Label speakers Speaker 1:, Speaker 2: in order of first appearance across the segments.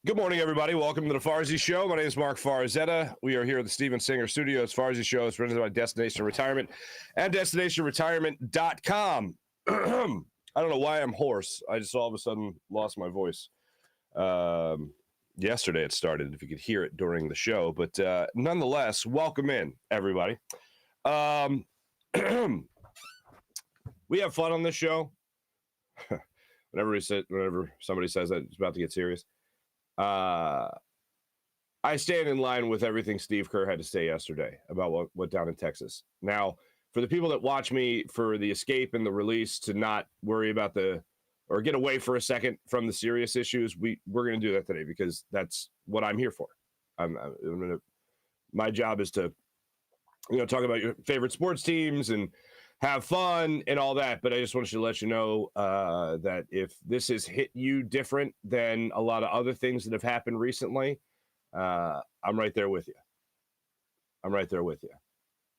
Speaker 1: Good morning, everybody. Welcome to the Farzy Show. My name is Marc Farzetta. We are here at the Steven Singer Studios. Farzy Show is presented by Destination Retirement and DestinationRetirement.com. I don't know why I'm hoarse. I just all of a sudden lost my voice. Yesterday it started, if you could hear it during the show. But nonetheless, welcome in, everybody. We have fun on this show. Whenever somebody says that it's about to get serious. I stand in line with everything Steve Kerr had to say yesterday about what went down in Texas. Now, for the people that watch me for the escape and the release to not worry about or get away for a second from the serious issues, we're going to do that today because that's what I'm here for. My job is to, talk about your favorite sports teams and have fun and all that, but I just wanted to let you know that if this has hit you different than a lot of other things that have happened recently, I'm right there with you.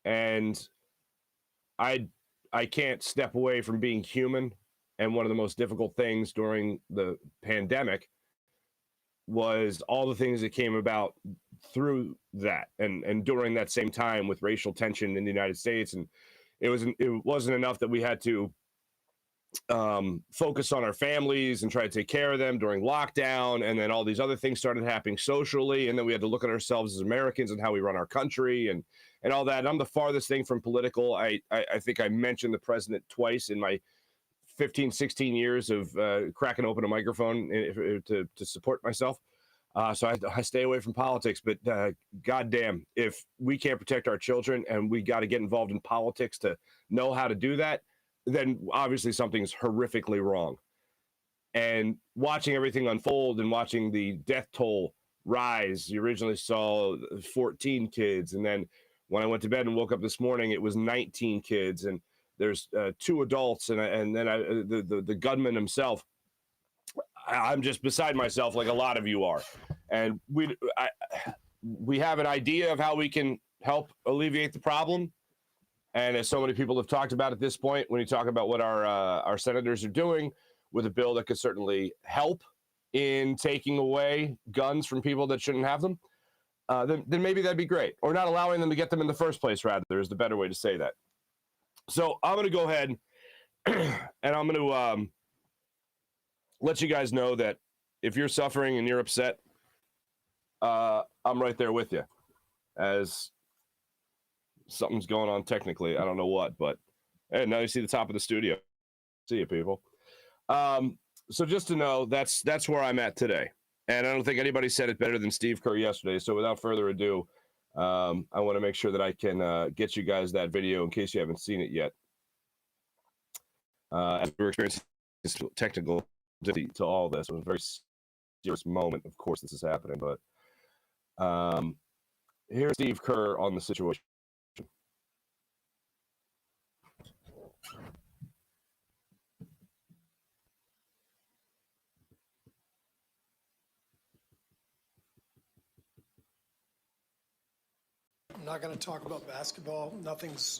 Speaker 1: And I can't step away from being human, and one of the most difficult things during the pandemic was all the things that came about through that and during that same time with racial tension in the United States. And it wasn't enough that we had to focus on our families and try to take care of them during lockdown, and then all these other things started happening socially, and then we had to look at ourselves as Americans and how we run our country and all that. And I'm the farthest thing from political. I think I mentioned the president twice in my 15-16 years of cracking open a microphone to support myself. So I stay away from politics, but goddamn, if we can't protect our children and we got to get involved in politics to know how to do that, then obviously something's horrifically wrong. And watching everything unfold and watching the death toll rise, you originally saw 14 kids. And then when I went to bed and woke up this morning, it was 19 kids. And there's 2 adults and then the gunman himself. I'm just beside myself like a lot of you are. And we have an idea of how we can help alleviate the problem. And as so many people have talked about at this point, when you talk about what our senators are doing with a bill that could certainly help in taking away guns from people that shouldn't have them, then maybe that'd be great. Or not allowing them to get them in the first place, rather, is the better way to say that. So I'm going to go ahead and I'm going to let you guys know that if you're suffering and you're upset, I'm right there with you. As something's going on technically, I don't know what, but hey, now you see the top of the studio. See you, people. So just to know, that's where I'm at today, and I don't think anybody said it better than Steve Kerr yesterday. So without further ado, I want to make sure that I can get you guys that video in case you haven't seen it yet. As we're experiencing technical difficulty to all this, it was a very serious moment. Of course, this is happening, but here's Steve Kerr on the situation.
Speaker 2: I'm not going to talk about basketball. Nothing's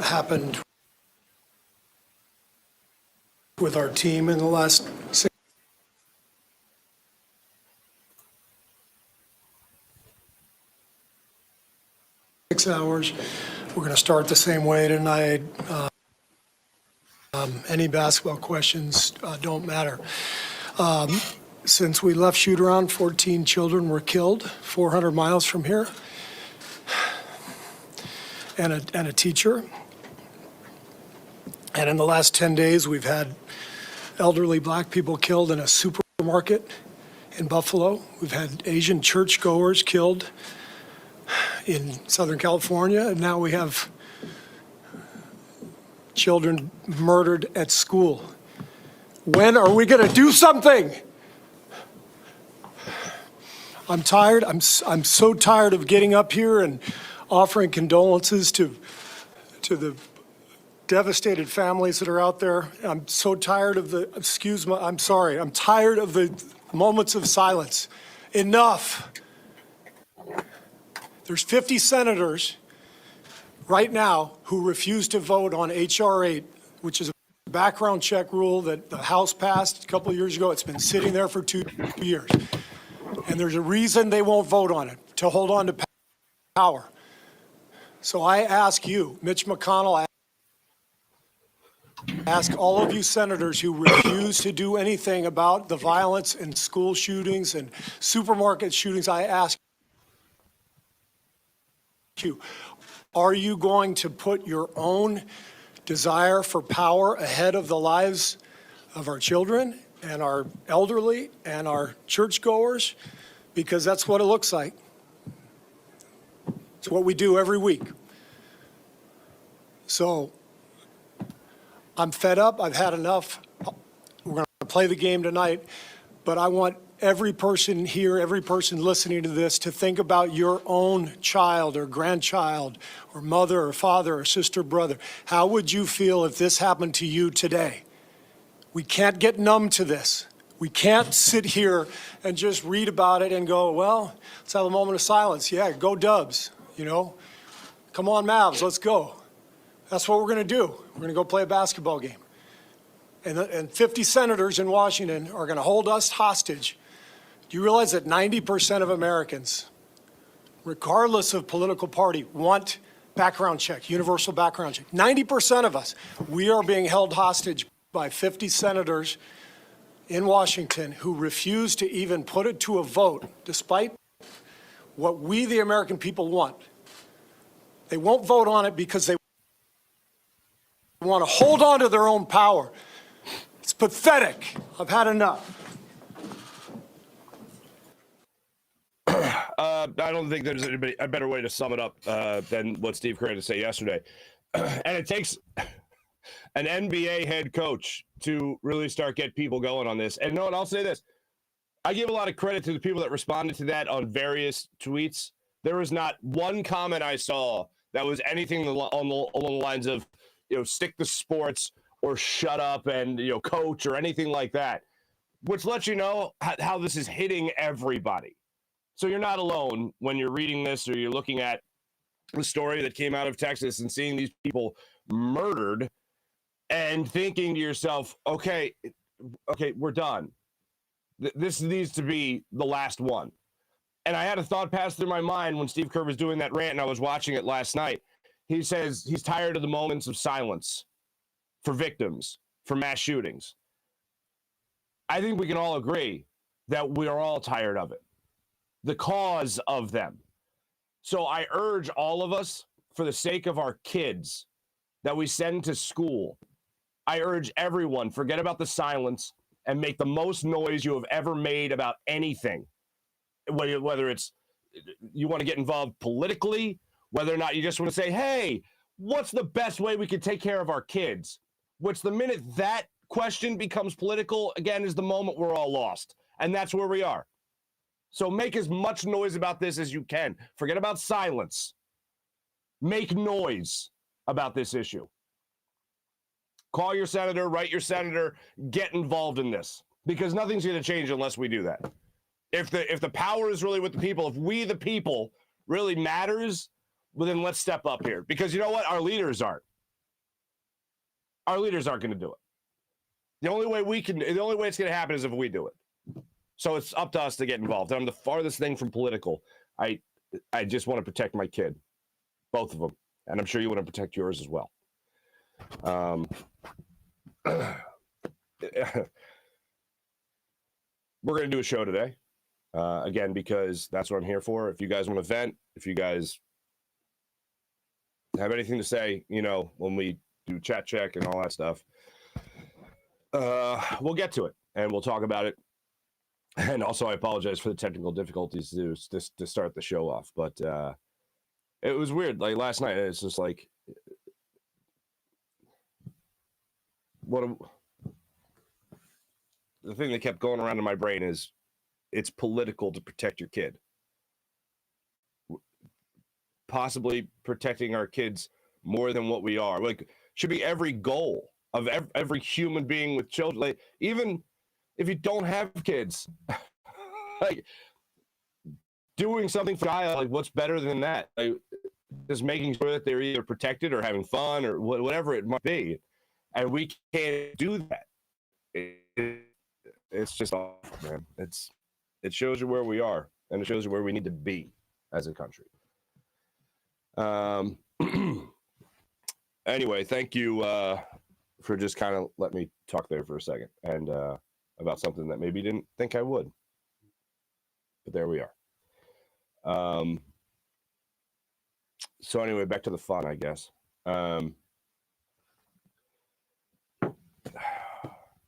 Speaker 2: happened with our team in the last 6 hours. We're going to start the same way tonight. Any basketball questions don't matter. Since we left shoot-around, 14 children were killed 400 miles from here, and a teacher. And in the last 10 days, we've had elderly black people killed in a supermarket in Buffalo. We've had Asian churchgoers killed in Southern California, and now we have children murdered at school. When are we going to do something? I'm tired. I'm so tired of getting up here and offering condolences to the devastated families that are out there. I'm so tired of the, I'm sorry, I'm tired of the moments of silence. Enough. There's 50 senators right now who refuse to vote on H.R. 8, which is a background check rule that the House passed a couple of years ago. It's been sitting there for 2 years. And there's a reason they won't vote on it, to hold on to power. So I ask you, Mitch McConnell, ask all of you senators who refuse to do anything about the violence and school shootings and supermarket shootings, I ask you, are you going to put your own desire for power ahead of the lives of our children and our elderly and our churchgoers? Because that's what it looks like. It's what we do every week. So I'm fed up. I've had enough. We're going to play the game tonight, but I want every person here, every person listening to this to think about your own child or grandchild or mother or father or sister, brother. How would you feel if this happened to you today? We can't get numb to this. We can't sit here and just read about it and go, well, let's have a moment of silence. Yeah, go Dubs, you know. Come on, Mavs, let's go. That's what we're going to do. We're going to go play a basketball game. And 50 senators in Washington are going to hold us hostage. Do you realize that 90% of Americans, regardless of political party, want background check, universal background check? 90% of us, we are being held hostage by 50 senators in Washington who refuse to even put it to a vote, despite what we, the American people, want. They won't vote on it because they want to hold on to their own power. It's pathetic. I've had enough.
Speaker 1: I don't think there's a better way to sum it up than what Steve Kerr had to say yesterday. And it takes an NBA head coach to really start get people going on this. And no, and I'll say this. I give a lot of credit to the people that responded to that on various tweets. There was not one comment I saw that was anything along the lines of, stick to sports or shut up and, coach or anything like that, which lets you know how this is hitting everybody. So you're not alone when you're reading this or you're looking at the story that came out of Texas and seeing these people murdered and thinking to yourself, okay, we're done. This needs to be the last one. And I had a thought pass through my mind when Steve Kerr was doing that rant and I was watching it last night. He says he's tired of the moments of silence for victims, for mass shootings. I think we can all agree that we are all tired of it, the cause of them. So I urge all of us, for the sake of our kids that we send to school, I urge everyone, forget about the silence and make the most noise you have ever made about anything. Whether it's you want to get involved politically, whether or not you just want to say, hey, what's the best way we can take care of our kids? Which the minute that question becomes political, again, is the moment we're all lost. And that's where we are. So make as much noise about this as you can. Forget about silence. Make noise about this issue. Call your senator, write your senator, get involved in this. Because nothing's going to change unless we do that. If the power is really with the people, if we the people really matters, well, then let's step up here. Because you know what? Our leaders aren't. Our leaders aren't going to do it. The only way it's going to happen is if we do it. So it's up to us to get involved. And I'm the farthest thing from political. I just want to protect my kid, both of them, and I'm sure you want to protect yours as well. We're going to do a show today, again, because that's what I'm here for. If you guys want to vent, if you guys have anything to say, when we do chat check and all that stuff, we'll get to it and we'll talk about it. And also, I apologize for the technical difficulties to start the show off. But it was weird. Like last night, it's just like, the thing that kept going around in my brain is it's political to protect your kid. Possibly protecting our kids more than what we are. Like, should be every goal of every human being with children. Like, even if you don't have kids, like doing something for a child, like what's better than that? Like, just making sure that they're either protected or having fun or whatever it might be. And we can't do that. It's just awful, man. It shows you where we are, and it shows you where we need to be as a country. Anyway, thank you for just kind of let me talk there for a second and about something that maybe didn't think I would, but there we are. So anyway, back to the fun, I guess.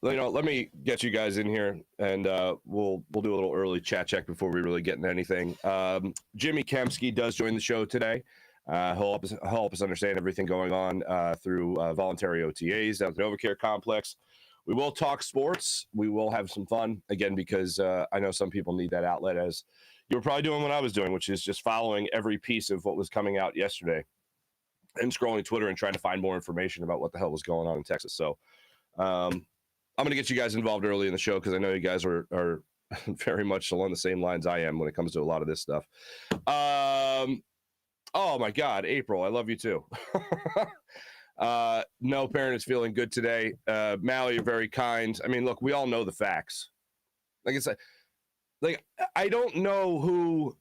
Speaker 1: Let me get you guys in here, and we'll do a little early chat check before we really get into anything. Jimmy Kempski does join the show today. He'll help us understand everything going on through voluntary OTAs down at the NovaCare complex. We will talk sports. We will have some fun, again, because I know some people need that outlet, as you were probably doing what I was doing, which is just following every piece of what was coming out yesterday and scrolling Twitter and trying to find more information about what the hell was going on in Texas. So I'm going to get you guys involved early in the show because I know you guys are very much along the same lines I am when it comes to a lot of this stuff. Oh my God, April, I love you too. No parent is feeling good today. Mally, you're very kind. I mean, look, we all know the facts. Like I said, like I don't know who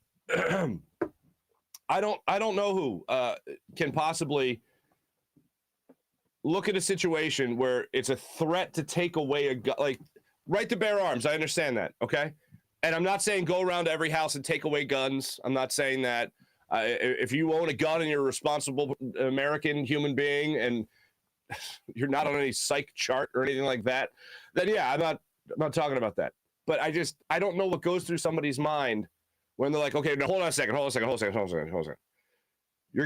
Speaker 1: I don't know who can possibly look at a situation where it's a threat to take away a gun, like right to bear arms. I understand that, okay? And I'm not saying go around to every house and take away guns. I'm not saying that. If you own a gun and you're a responsible American human being and you're not on any psych chart or anything like that, then yeah, I'm not talking about that. But I don't know what goes through somebody's mind when they're like, okay, now hold on a second. You're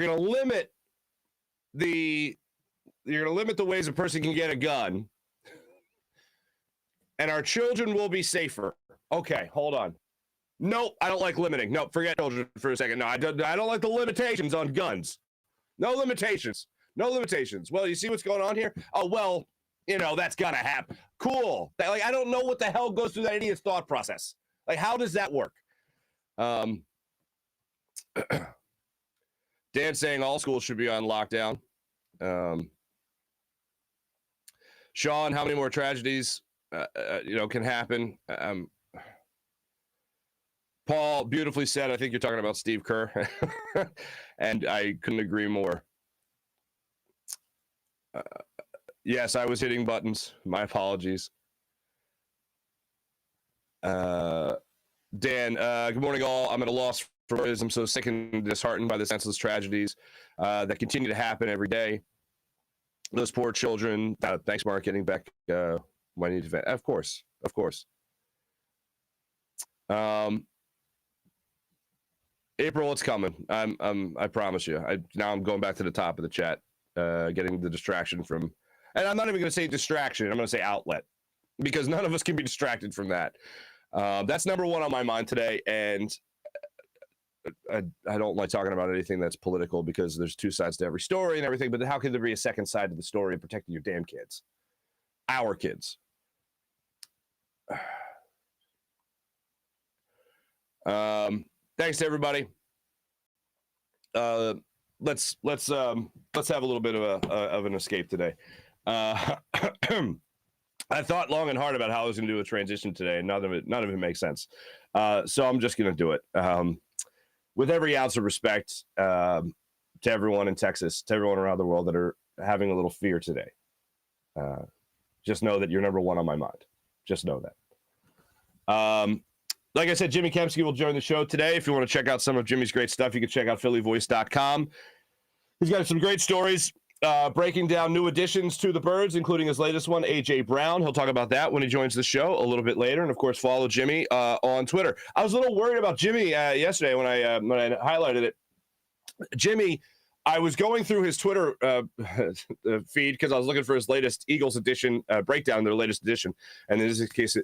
Speaker 1: going to limit the ways a person can get a gun, and our children will be safer. Okay, hold on. Nope, I don't like limiting. Nope, forget children for a second. No, I don't like the limitations on guns. No limitations. Well, you see what's going on here? Oh, well, that's gotta happen. Cool. Like, I don't know what the hell goes through that idiot's thought process. Like, how does that work? Dan saying all schools should be on lockdown. Sean, how many more tragedies, can happen? Paul, beautifully said. I think you're talking about Steve Kerr, and I couldn't agree more. Yes, I was hitting buttons. My apologies. Dan, good morning, all. I'm at a loss for words. I'm so sick and disheartened by the senseless tragedies that continue to happen every day. Those poor children. Thanks, Marc, getting back when I need to. Of course. April, it's coming. I promise you. Now I'm going back to the top of the chat, getting the distraction from, and I'm not even going to say distraction. I'm going to say outlet, because none of us can be distracted from that. That's number one on my mind today, and I don't like talking about anything that's political because there's two sides to every story and everything. But how could there be a second side to the story of protecting your damn kids, our kids? Thanks to everybody. Let's have a little bit of an escape today. I thought long and hard about how I was going to do a transition today, and none of it makes sense. So I'm just going to do it with every ounce of respect to everyone in Texas, to everyone around the world that are having a little fear today. Just know that you're number one on my mind. Just know that. Like I said, Jimmy Kempski will join the show today. If you want to check out some of Jimmy's great stuff, you can check out phillyvoice.com. He's got some great stories breaking down new additions to the Birds, including his latest one, A.J. Brown. He'll talk about that when he joins the show a little bit later. And, of course, follow Jimmy on Twitter. I was a little worried about Jimmy yesterday when I highlighted it. Jimmy, I was going through his Twitter feed because I was looking for his latest Eagles edition breakdown, their latest edition. And in this case,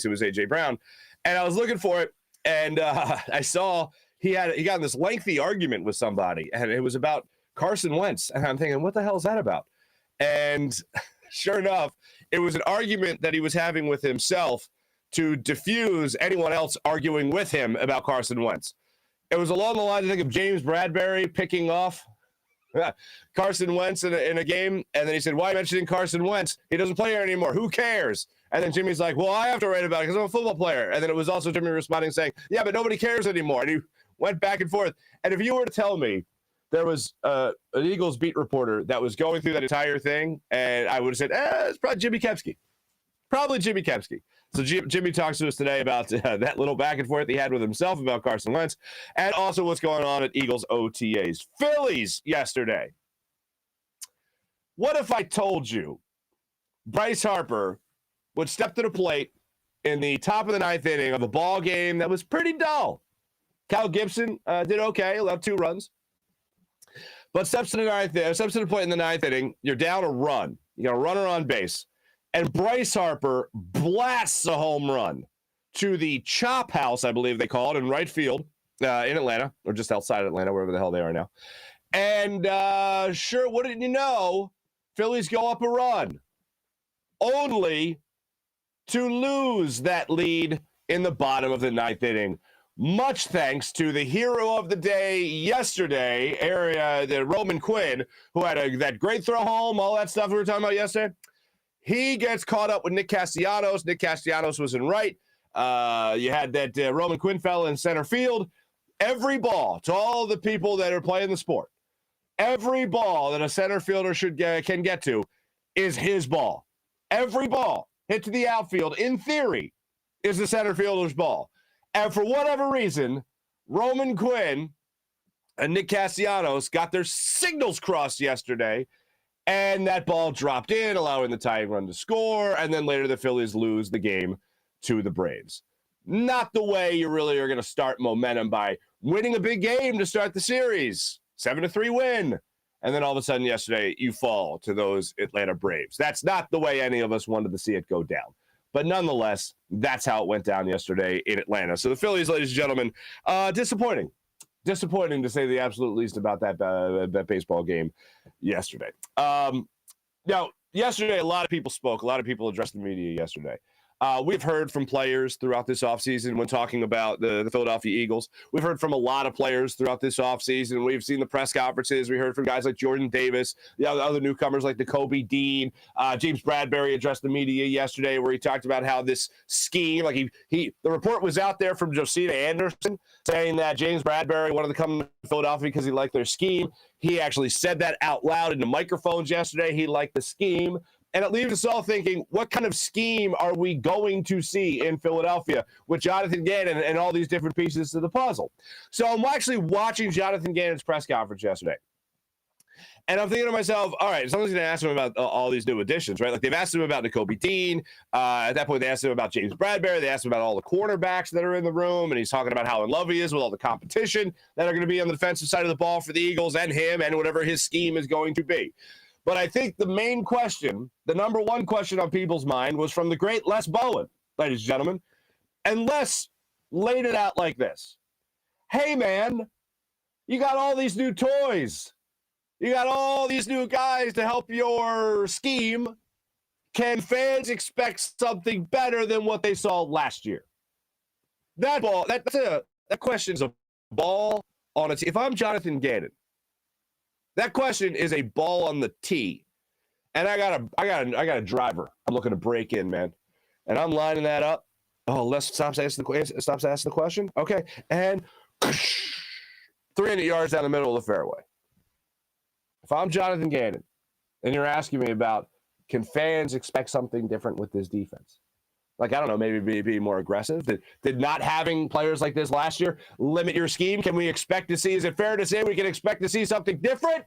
Speaker 1: it was A.J. Brown. And I was looking for it, and I saw he got in this lengthy argument with somebody, and it was about Carson Wentz. And I'm thinking, what the hell is that about? And sure enough, it was an argument that he was having with himself to diffuse anyone else arguing with him about Carson Wentz. It was along the lines, I think, of James Bradbury picking off Carson Wentz in a game. And then he said, why mentioning Carson Wentz? He doesn't play here anymore. Who cares? And then Jimmy's like, well, I have to write about it because I'm a football player. And then it was also Jimmy responding saying, yeah, but nobody cares anymore. And he went back and forth. And if you were to tell me there was an Eagles beat reporter that was going through that entire thing, and I would have said, it's probably Jimmy Kempski. Probably Jimmy Kempski. So Jimmy talks to us today about that little back and forth he had with himself about Carson Wentz, and also what's going on at Eagles OTAs. Phillies yesterday. What if I told you Bryce Harper would step to the plate in the top of the ninth inning of a ball game that was pretty dull? Kyle Gibson did okay, allowed 2 runs. But steps to the plate in the ninth inning, you're down a run. You got a runner on base. And Bryce Harper blasts a home run to the Chop House, I believe they call it, in right field in Atlanta, or just outside Atlanta, wherever the hell they are now. And sure, what did you know? Phillies go up a run, only to lose that lead in the bottom of the ninth inning. Much thanks to the hero of the day yesterday, the Roman Quinn, who had that great throw home, all that stuff we were talking about yesterday. He gets caught up with Nick Castellanos. Nick Castellanos was in right. You had that Roman Quinn fella in center field. Every ball, to all the people that are playing the sport, every ball that a center fielder can get to is his ball. Every ball hit to the outfield, in theory, is the center fielder's ball. And for whatever reason, Roman Quinn and Nick Castellanos got their signals crossed yesterday, and that ball dropped in, allowing the tying run to score, and then later the Phillies lose the game to the Braves. Not the way you really are going to start momentum, by winning a big game to start the series. 7-3 win. And then all of a sudden yesterday, you fall to those Atlanta Braves. That's not the way any of us wanted to see it go down. But nonetheless, that's how it went down yesterday in Atlanta. So the Phillies, ladies and gentlemen, disappointing. Disappointing, to say the absolute least, about that baseball game yesterday. Now, yesterday, a lot of people spoke. A lot of people addressed the media yesterday. We've heard from players throughout this offseason when talking about the Philadelphia Eagles. We've heard from a lot of players throughout this offseason. We've seen the press conferences. We heard from guys like Jordan Davis, the other newcomers like N'Kobe Dean. James Bradbury addressed the media yesterday where he talked about how this scheme, like the report was out there from Josina Anderson saying that James Bradbury wanted to come to Philadelphia because he liked their scheme. He actually said that out loud in the microphones yesterday. He liked the scheme. And it leaves us all thinking, what kind of scheme are we going to see in Philadelphia with Jonathan Gannon and all these different pieces to the puzzle? So I'm actually watching Jonathan Gannon's press conference yesterday. And I'm thinking to myself, all right, someone's going to ask him about all these new additions, right? Like they've asked him about N'Kobe Dean. At that point, they asked him about James Bradbury. They asked him about all the cornerbacks that are in the room. And he's talking about how in love he is with all the competition that are going to be on the defensive side of the ball for the Eagles and him and whatever his scheme is going to be. But I think the main question, the number one question on people's mind, was from the great Les Bowen, ladies and gentlemen. And Les laid it out like this. Hey, man, you got all these new toys. You got all these new guys to help your scheme. Can fans expect something better than what they saw last year? That question's a ball on a tee. If I'm Jonathan Gannon, that question is a ball on the tee. And I got a driver I'm looking to break in, man. And I'm lining that up. Oh, Les stops asking the question. Okay. And 300 yards down the middle of the fairway. If I'm Jonathan Gannon, and you're asking me about, can fans expect something different with this defense? Like, I don't know, maybe be more aggressive. Did not having players like this last year limit your scheme? Can we expect to see, is it fair to say we can expect to see something different?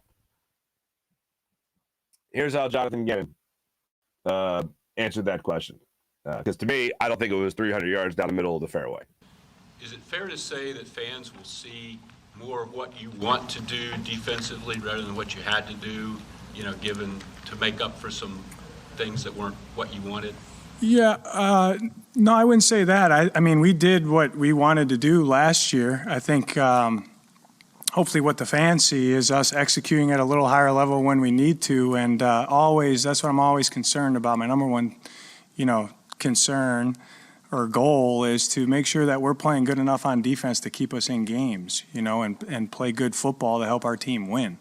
Speaker 1: Here's how Jonathan Gannon answered that question. Because to me, I don't think it was 300 yards down the middle of the fairway.
Speaker 3: Is it fair to say that fans will see more of what you want to do defensively rather than what you had to do, given to make up for some things that weren't what you wanted?
Speaker 4: Yeah, no, I wouldn't say that. I mean, we did what we wanted to do last year. I think hopefully what the fans see is us executing at a little higher level when we need to, and always, that's what I'm always concerned about. My number one, concern or goal is to make sure that we're playing good enough on defense to keep us in games, and play good football to help our team win.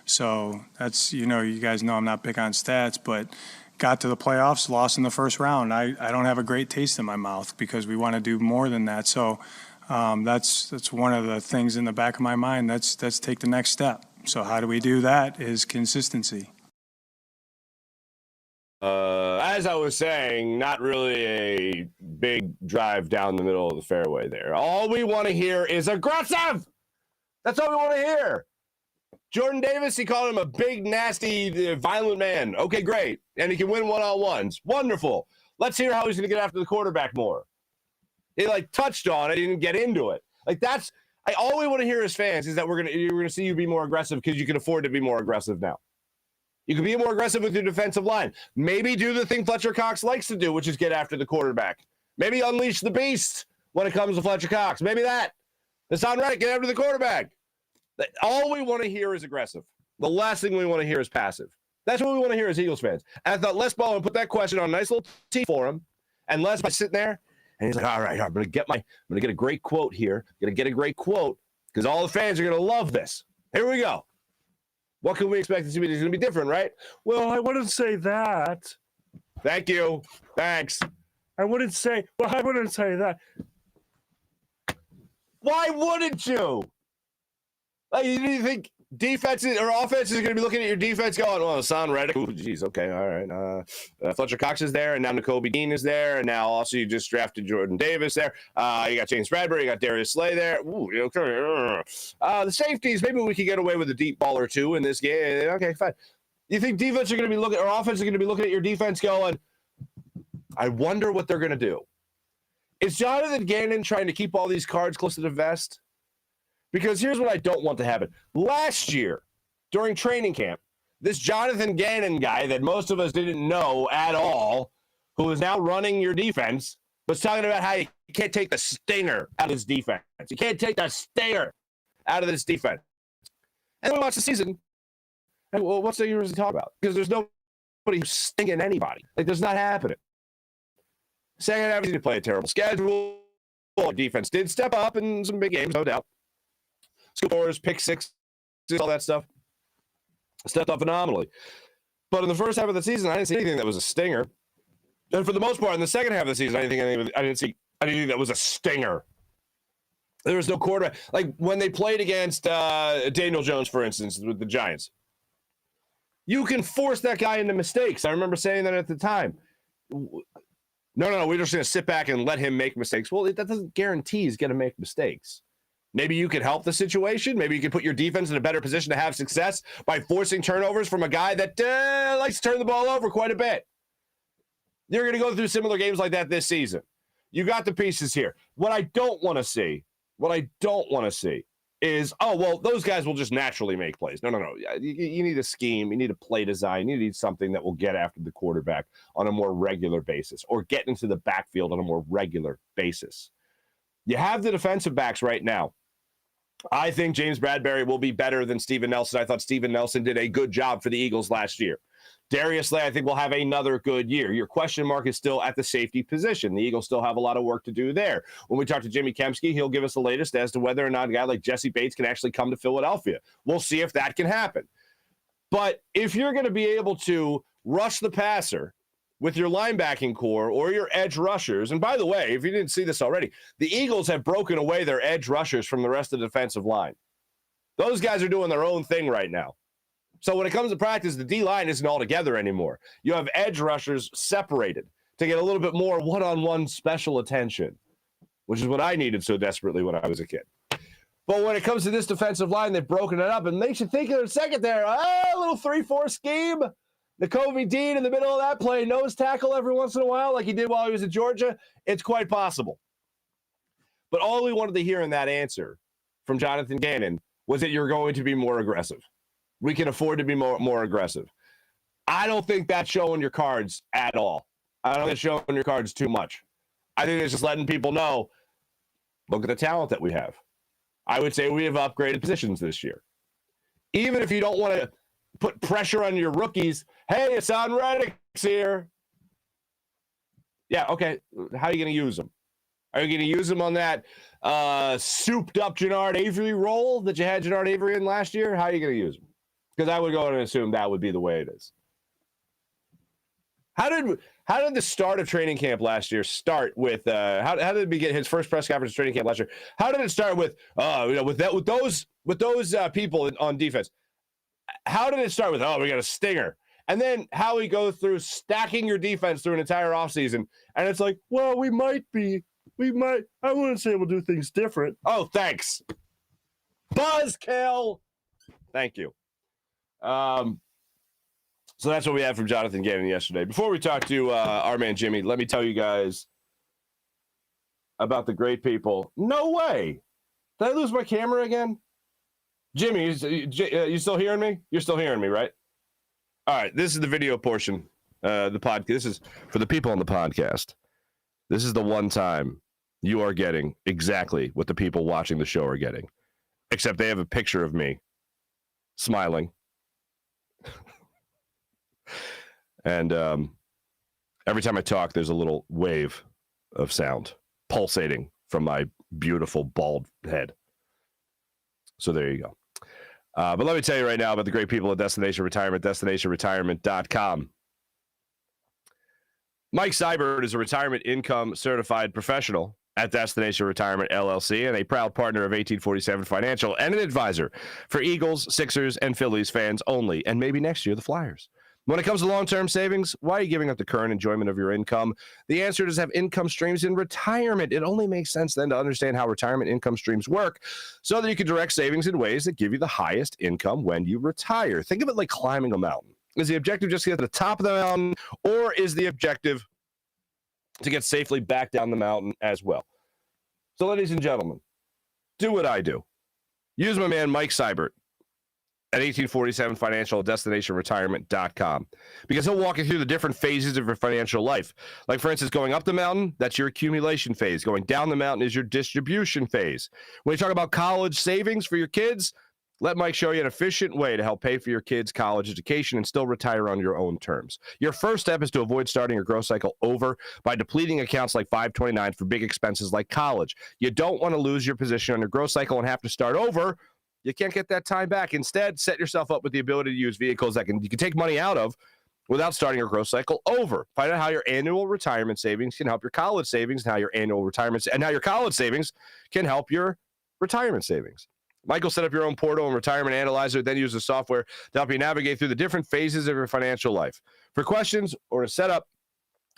Speaker 4: So that's, you guys know I'm not big on stats, but got to the playoffs, lost in the first round. I don't have a great taste in my mouth because we want to do more than that. So that's one of the things in the back of my mind. Let's take the next step. So how do we do that is consistency.
Speaker 1: As I was saying, not really a big drive down the middle of the fairway there. All we want to hear is aggressive. That's all we want to hear. Jordan Davis, he called him a big, nasty, violent man. Okay, great. And he can win one-on-ones. Wonderful. Let's hear how he's going to get after the quarterback more. He, touched on it. He didn't get into it. All we want to hear as fans is that you're going to see you be more aggressive because you can afford to be more aggressive now. You can be more aggressive with your defensive line. Maybe do the thing Fletcher Cox likes to do, which is get after the quarterback. Maybe unleash the beast when it comes to Fletcher Cox. Maybe that. Hassan Reddick, get after the quarterback. All we want to hear is aggressive. The last thing we want to hear is passive. That's what we want to hear as Eagles fans. And I thought Les Baldwin put that question on a nice little tee for him. And Les was sitting there, and he's like, all right, I'm going to get a great quote here. I'm going to get a great quote because all the fans are going to love this. Here we go. What can we expect it to be? It's going to be different, right? Well, I wouldn't say that. Thank you. Thanks. I wouldn't say that. Why wouldn't you? You think defenses or offenses are going to be looking at your defense going, well, Hassan Reddick, oh, geez, okay, all right. Fletcher Cox is there, and now Nakobe Dean is there, and now also you just drafted Jordan Davis there. You got James Bradbury, you got Darius Slay there. Ooh, okay. The safeties, maybe we could get away with a deep ball or two in this game. Okay, fine. You think defense are going to be looking, or offense are going to be looking at your defense going, I wonder what they're going to do. Is Jonathan Gannon trying to keep all these cards close to the vest? Because here's what I don't want to happen. Last year, during training camp, this Jonathan Gannon guy that most of us didn't know at all, who is now running your defense, was talking about how you can't take the stinger out of this defense. You can't take the stinger out of this defense. And then we watch the season, and well, what's the years to talk about? Because there's nobody who's stinging anybody. That's not happening. Second half, he did play a terrible schedule. Defense did step up in some big games, no doubt. Scores, pick six, all that stuff. Stepped up phenomenally. But in the first half of the season, I didn't see anything that was a stinger. And for the most part, in the second half of the season, I didn't think that was a stinger. There was no quarterback. Like when they played against Daniel Jones, for instance, with the Giants. You can force that guy into mistakes. I remember saying that at the time. No, we're just going to sit back and let him make mistakes. Well, that doesn't guarantee he's going to make mistakes. Maybe you could help the situation. Maybe you could put your defense in a better position to have success by forcing turnovers from a guy that likes to turn the ball over quite a bit. You're going to go through similar games like that this season. You got the pieces here. What I don't want to see is, oh, well, those guys will just naturally make plays. No. You need a scheme. You need a play design. You need something that will get after the quarterback on a more regular basis or get into the backfield on a more regular basis. You have the defensive backs right now. I think James Bradbury will be better than Steven Nelson. I thought Steven Nelson did a good job for the Eagles last year. Darius Slay, I think, will have another good year. Your question mark is still at the safety position. The Eagles still have a lot of work to do there. When we talk to Jimmy Kempski, he'll give us the latest as to whether or not a guy like Jesse Bates can actually come to Philadelphia. We'll see if that can happen. But if you're going to be able to rush the passer with your linebacking core or your edge rushers, and by the way, if you didn't see this already, the Eagles have broken away their edge rushers from the rest of the defensive line. Those guys are doing their own thing right now. So when it comes to practice, the D-line isn't all together anymore. You have edge rushers separated to get a little bit more one-on-one special attention, which is what I needed so desperately when I was a kid. But when it comes to this defensive line, they've broken it up, and they should think of a second there, a little 3-4 scheme. Nakobe Dean in the middle of that play nose tackle every once in a while like he did while he was at Georgia? It's quite possible. But all we wanted to hear in that answer from Jonathan Gannon was that you're going to be more aggressive. We can afford to be more aggressive. I don't think that's showing your cards at all. I don't think it's showing your cards too much. I think it's just letting people know, look at the talent that we have. I would say we have upgraded positions this year. Even if you don't want to put pressure on your rookies, hey, Hassan Reddick's here. Yeah, okay. How are you going to use them? Are you going to use them on that souped-up Jannard Avery role that you had Jannard Avery in last year? How are you going to use them? Because I would go and assume that would be the way it is. How did the start of training camp last year start with? How did he get his first press conference training camp last year? How did it start with? With those people on defense. How did it start with? Oh, we got a stinger, and then how he goes through stacking your defense through an entire offseason, and it's like, well, we might. I wouldn't say we'll do things different. Oh, thanks, Buzzkill. Thank you. So that's what we had from Jonathan Gannon yesterday. Before we talk to our man Jimmy, let me tell you guys about the great people. No way. Did I lose my camera again? Jimmy, you still hearing me? You're still hearing me, right? All right, this is the video portion. The podcast. This is for the people on the podcast. This is the one time you are getting exactly what the people watching the show are getting, except they have a picture of me smiling. And every time I talk, there's a little wave of sound pulsating from my beautiful bald head. So there you go. But let me tell you right now about the great people at Destination Retirement, destinationretirement.com. Mike Seibert is a retirement income certified professional at Destination Retirement LLC and a proud partner of 1847 Financial and an advisor for Eagles, Sixers, and Phillies fans only, and maybe next year the Flyers. When it comes to long-term savings, why are you giving up the current enjoyment of your income? The answer is have income streams in retirement. It only makes sense then to understand how retirement income streams work so that you can direct savings in ways that give you the highest income when you retire. Think of it like climbing a mountain. Is the objective just to get to the top of the mountain, or is the objective to get safely back down the mountain as well? So, ladies and gentlemen, do what I do. Use my man Mike Seibert at 1847 Financial, destinationretirement.com, because he'll walk you through the different phases of your financial life. Like, for instance, going up the mountain, that's your accumulation phase. Going down the mountain is your distribution phase. When you talk about college savings for your kids, let Mike show you an efficient way to help pay for your kids' college education and still retire on your own terms. Your first step is to avoid starting your growth cycle over by depleting accounts like 529 for big expenses like college. You don't want to lose your position on your growth cycle and have to start over. You can't get that time back. Instead, set yourself up with the ability to use vehicles that you can take money out of without starting your growth cycle over. Find out how your annual retirement savings can help your college savings, and how your annual retirement and how your college savings can help your retirement savings. Michael, set up your own portal and retirement analyzer, then use the software to help you navigate through the different phases of your financial life. For questions or to set up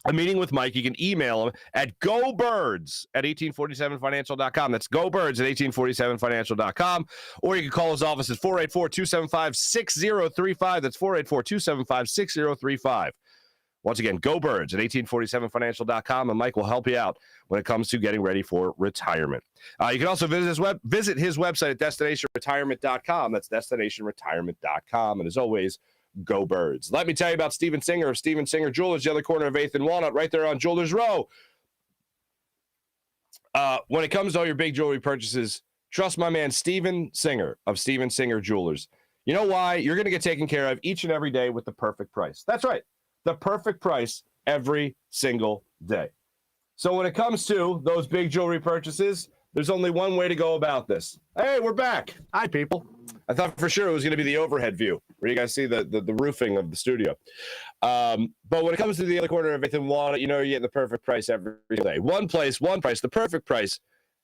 Speaker 1: a meeting with Mike, you can email him at gobirds@1847financial.com. That's gobirds@1847financial.com. Or you can call his office at 484-275-6035. That's 484-275-6035. Once again, gobirds@1847financial.com, and Mike will help you out when it comes to getting ready for retirement. You can also visit his website at destinationretirement.com. That's destinationretirement.com. And as always, go Birds. Let me tell you about Steven Singer of Steven Singer Jewelers, the other corner of 8th and Walnut, right there on Jewelers Row. When it comes to all your big jewelry purchases, trust my man Steven Singer of Steven Singer Jewelers. You know why? You're going to get taken care of each and every day with the perfect price. That's right. The perfect price every single day. So when it comes to those big jewelry purchases, there's only one way to go about this. Hey, we're back. Hi, people. I thought for sure it was going to be the overhead view where you guys see the roofing of the studio. But when it comes to the other corner of 8th and Walnut, you know you're getting the perfect price every day. One place, one price, the perfect price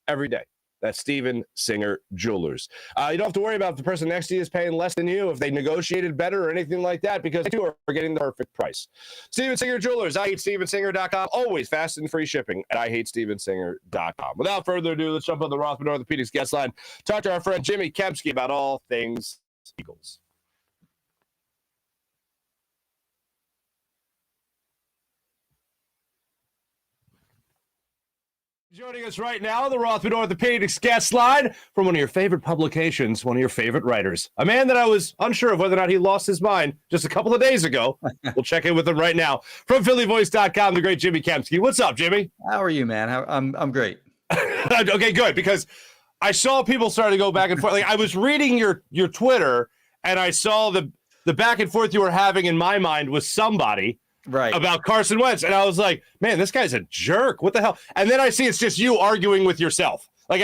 Speaker 1: every day. That's Steven Singer Jewelers. You don't have to worry about if the person next to you is paying less than you, if they negotiated better or anything like that, because they too are getting the perfect price. Steven Singer Jewelers, IHateStevenSinger.com. Always fast and free shipping at IHateStevenSinger.com. Without further ado, let's jump on the Rothman Orthopedics guest line. Talk to our friend Jimmy Kempski about all things Eagles. Joining us right now, the Rothman Orthopedics guest line from one of your favorite publications, one of your favorite writers, a man that I was unsure of whether or not he lost his mind just a couple of days ago. We'll check in with him right now from PhillyVoice.com, the great Jimmy Kempski. What's up, Jimmy?
Speaker 5: How are you, man? I'm great.
Speaker 1: Okay, good, because I saw people starting to go back and forth. Like I was reading your Twitter, and I saw the back and forth you were having in my mind with somebody.
Speaker 5: Right.
Speaker 1: About Carson Wentz. And I was like, man, this guy's a jerk. What the hell? And then I see it's just you arguing with yourself. Like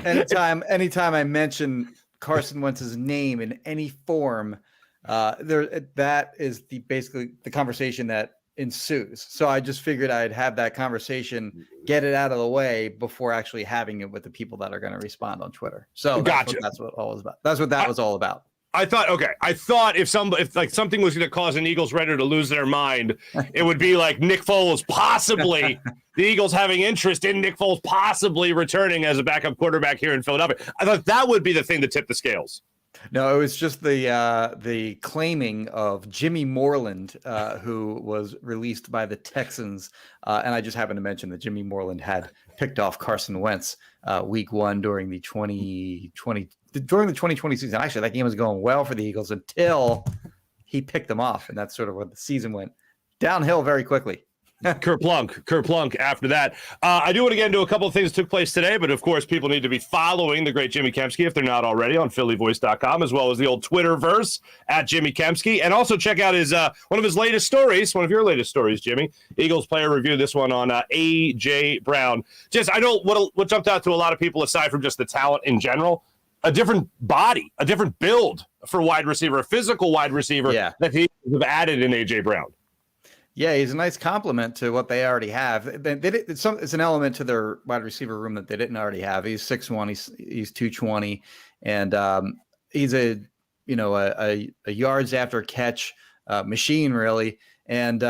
Speaker 5: anytime I mention Carson Wentz's name in any form, that is basically the conversation that ensues. So I just figured I'd have that conversation, get it out of the way before actually having it with the people that are going to respond on Twitter. So
Speaker 1: gotcha.
Speaker 5: That's what all was about. That's what that was all about.
Speaker 1: I thought if something was going to cause an Eagles writer to lose their mind, it would be like Nick Foles possibly the Eagles having interest in Nick Foles possibly returning as a backup quarterback here in Philadelphia. I thought that would be the thing to tip the scales.
Speaker 5: No, it was just the claiming of Jimmy Moreland, who was released by the Texans, and I just happened to mention that Jimmy Moreland had picked off Carson Wentz week 1 during the 2020 season. Actually, that game was going well for the Eagles until he picked them off, and that's sort of when the season went downhill very quickly.
Speaker 1: Kerplunk after that. I do want to get into a couple of things that took place today, but of course, people need to be following the great Jimmy Kempski if they're not already on PhillyVoice.com, as well as the old Twitterverse at Jimmy Kempski, and also check out his one of his latest stories, one of your latest stories, Jimmy. Eagles player review, this one on A.J. Brown. Just I know what jumped out to a lot of people aside from just the talent in general. A different body, a different build for wide receiver, a physical wide receiver that he have added in A.J. Brown.
Speaker 5: Yeah, he's a nice compliment to what they already have. It's an element to their wide receiver room that they didn't already have. He's 6'1", he's 220, and he's a yards after catch machine, really. And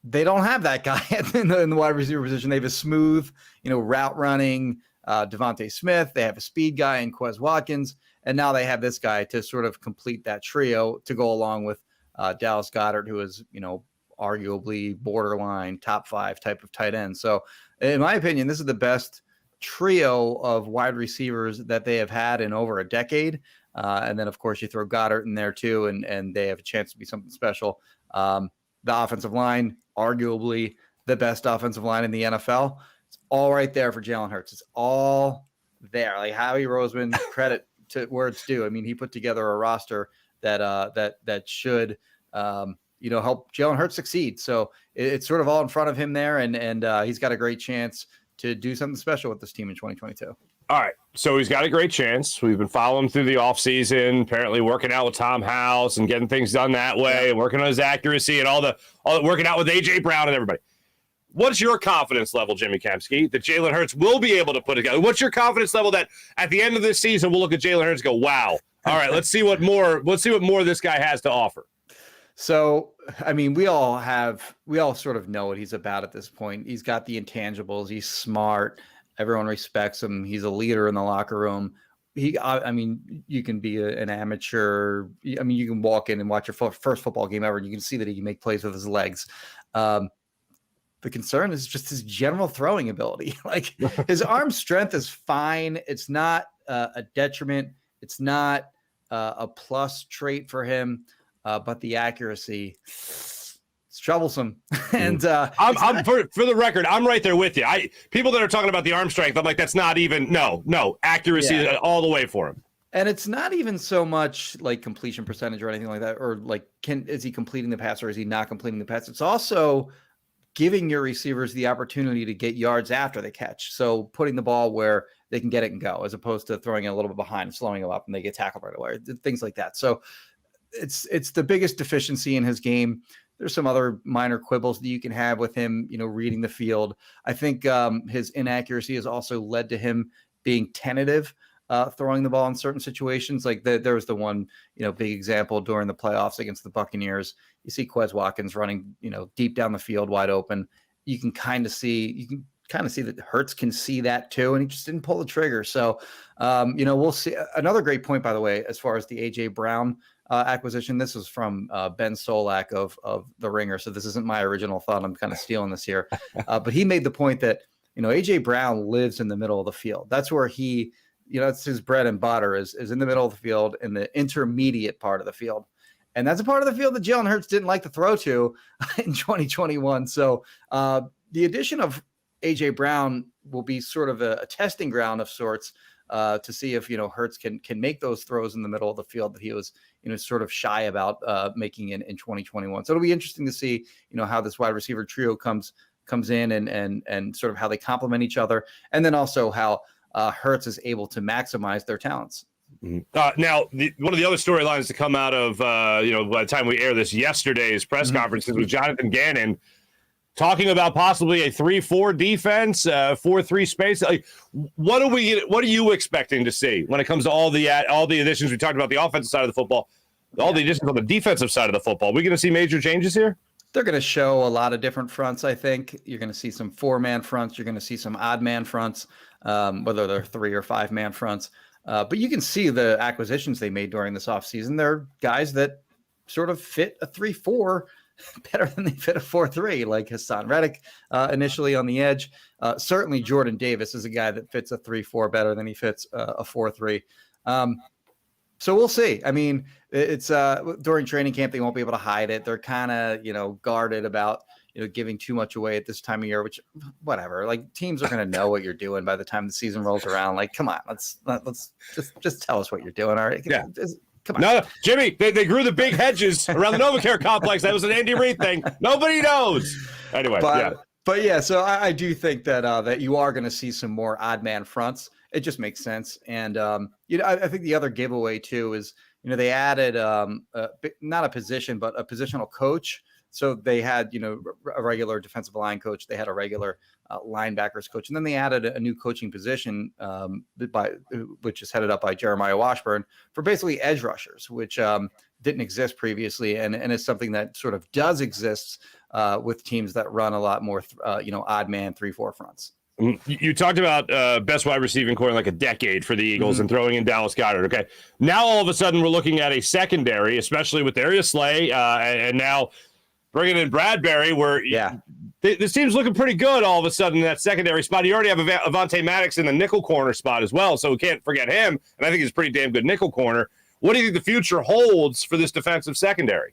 Speaker 5: they don't have that guy in the wide receiver position. They have a smooth, route running Devontae Smith. They have a speed guy in Quez Watkins, and now they have this guy to sort of complete that trio to go along with Dallas Goedert, who is, arguably borderline top 5 type of tight end. So in my opinion, this is the best trio of wide receivers that they have had in over a decade. And then of course you throw Goddard in there too, and they have a chance to be something special. The offensive line, arguably the best offensive line in the NFL. It's all right there for Jalen Hurts. It's all there. Like Howie Roseman, credit to where it's due. I mean, he put together a roster that should, help Jalen Hurts succeed. So it's sort of all in front of him there, and he's got a great chance to do something special with this team in 2022.
Speaker 1: All right, so he's got a great chance. We've been following him through the offseason, apparently working out with Tom House and getting things done that way, and working on his accuracy and all the working out with A.J. Brown and everybody. What's your confidence level, Jimmy Kempski, that Jalen Hurts will be able to put together? What's your confidence level that at the end of this season we'll look at Jalen Hurts and go, wow, all right, let's see what more this guy has to offer.
Speaker 5: So, I mean, we all sort of know what he's about at this point. He's got the intangibles. He's smart. Everyone respects him. He's a leader in the locker room. You can be an amateur. I mean, you can walk in and watch your first football game ever, and you can see that he can make plays with his legs. The concern is just his general throwing ability. Like his arm strength is fine. It's not a detriment. It's not a plus trait for him. But the accuracy, it's troublesome. And
Speaker 1: I'm for the record, I'm right there with you. People that are talking about the arm strength, I'm like, that's not even no accuracy all the way for him.
Speaker 5: And it's not even so much like completion percentage or anything like that, or like is he completing the pass or is he not completing the pass? It's also giving your receivers the opportunity to get yards after the catch. So putting the ball where they can get it and go, as opposed to throwing it a little bit behind and slowing them up and they get tackled right away, things like that. So it's the biggest deficiency in his game. There's some other minor quibbles that you can have with him, reading the field. I think his inaccuracy has also led to him being tentative, throwing the ball in certain situations. Like there was the one, big example during the playoffs against the Buccaneers. You see Quez Watkins running, deep down the field, wide open. You can kind of see that Hurts can see that too, and he just didn't pull the trigger. So, we'll see. Another great point, by the way, as far as the A.J. Brown acquisition. This was from Ben Solak of The Ringer, so this isn't my original thought. I'm kind of stealing this here. But he made the point that, A.J. Brown lives in the middle of the field. That's where he, it's his bread and butter is in the middle of the field, in the intermediate part of the field. And that's a part of the field that Jalen Hurts didn't like to throw to in 2021. So the addition of A.J. Brown will be sort of a testing ground of sorts to see if, Hurts can make those throws in the middle of the field that he was, sort of shy about making in 2021. So it'll be interesting to see, how this wide receiver trio comes in and sort of how they complement each other. And then also how Hurts is able to maximize their talents.
Speaker 1: Now, one of the other storylines to come out of, by the time we air this, yesterday's press conferences was Jonathan Gannon talking about possibly a 3-4 defense, 4-3 space. Like, what are you expecting to see when it comes to all the additions? We talked about the offensive side of the football, all the additions on the defensive side of the football. Are we going to see major changes here?
Speaker 5: They're going to show a lot of different fronts, I think. You're going to see some 4-man fronts. You're going to see some odd-man fronts, whether they're 3 or 5-man fronts. But you can see the acquisitions they made during this offseason. They're guys that sort of fit a 3-4 better than they fit a 4-3, like Hassan Reddick initially on the edge. Certainly Jordan Davis is a guy that fits a 3-4 better than he fits a 4-3. So we'll see. I mean, it's during training camp, they won't be able to hide it. They're kind of, guarded about, giving too much away at this time of year, which whatever, like teams are going to know what you're doing by the time the season rolls around. Like, come on, let's just tell us what you're doing. All right.
Speaker 1: Yeah.
Speaker 5: Come on.
Speaker 1: No, Jimmy, they grew the big hedges around the NovaCare complex. That was an Andy Reid thing. Nobody knows. Anyway,
Speaker 5: But yeah, so I do think that that you are going to see some more odd man fronts. It just makes sense. And, I think the other giveaway too is, they added not a position, but a positional coach. So they had, a regular defensive line coach. They had a regular linebackers coach. And then they added a new coaching position which is headed up by Jeremiah Washburn for basically edge rushers, which didn't exist previously. And it's something that sort of does exist with teams that run a lot more, odd man 3-4 fronts.
Speaker 1: You talked about best wide receiving core in like a decade for the Eagles and throwing in Dallas Goedert. Okay. Now, all of a sudden, we're looking at a secondary, especially with Darius Slay and now bringing in Bradbury, where this team's looking pretty good all of a sudden in that secondary spot. You already have Avonte Maddox in the nickel corner spot as well, so we can't forget him. And I think he's a pretty damn good nickel corner. What do you think the future holds for this defensive secondary?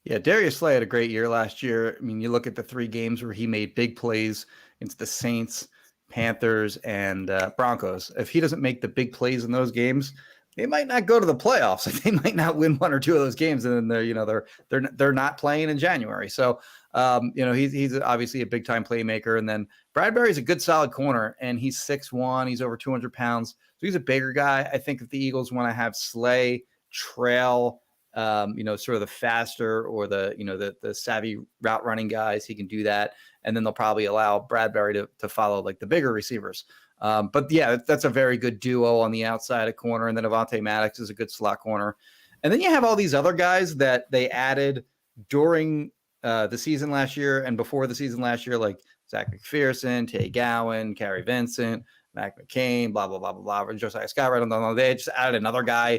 Speaker 5: Yeah, Darius Slay had a great year last year. I mean, you look at the 3 games where he made big plays against the Saints, Panthers, and Broncos. If he doesn't make the big plays in those games, they might not go to the playoffs. Like, they might not win 1 or 2 of those games, and then they're not playing in January. So he's obviously a big time playmaker. And then Bradbury's a good solid corner, and he's 6'1", he's over 200 pounds, so he's a bigger guy. I think if the Eagles want to have Slay trail, sort of the faster or the savvy route running guys, he can do that, and then they'll probably allow Bradbury to follow like the bigger receivers. But yeah, that's a very good duo on the outside of corner. And then Avonte Maddox is a good slot corner. And then you have all these other guys that they added during the season last year and before the season last year, like Zach McPherson, Tay Gowan, Kerry Vincent, Mac McCain, blah, blah, blah, blah, blah, Josiah Scott. Right on the they just added another guy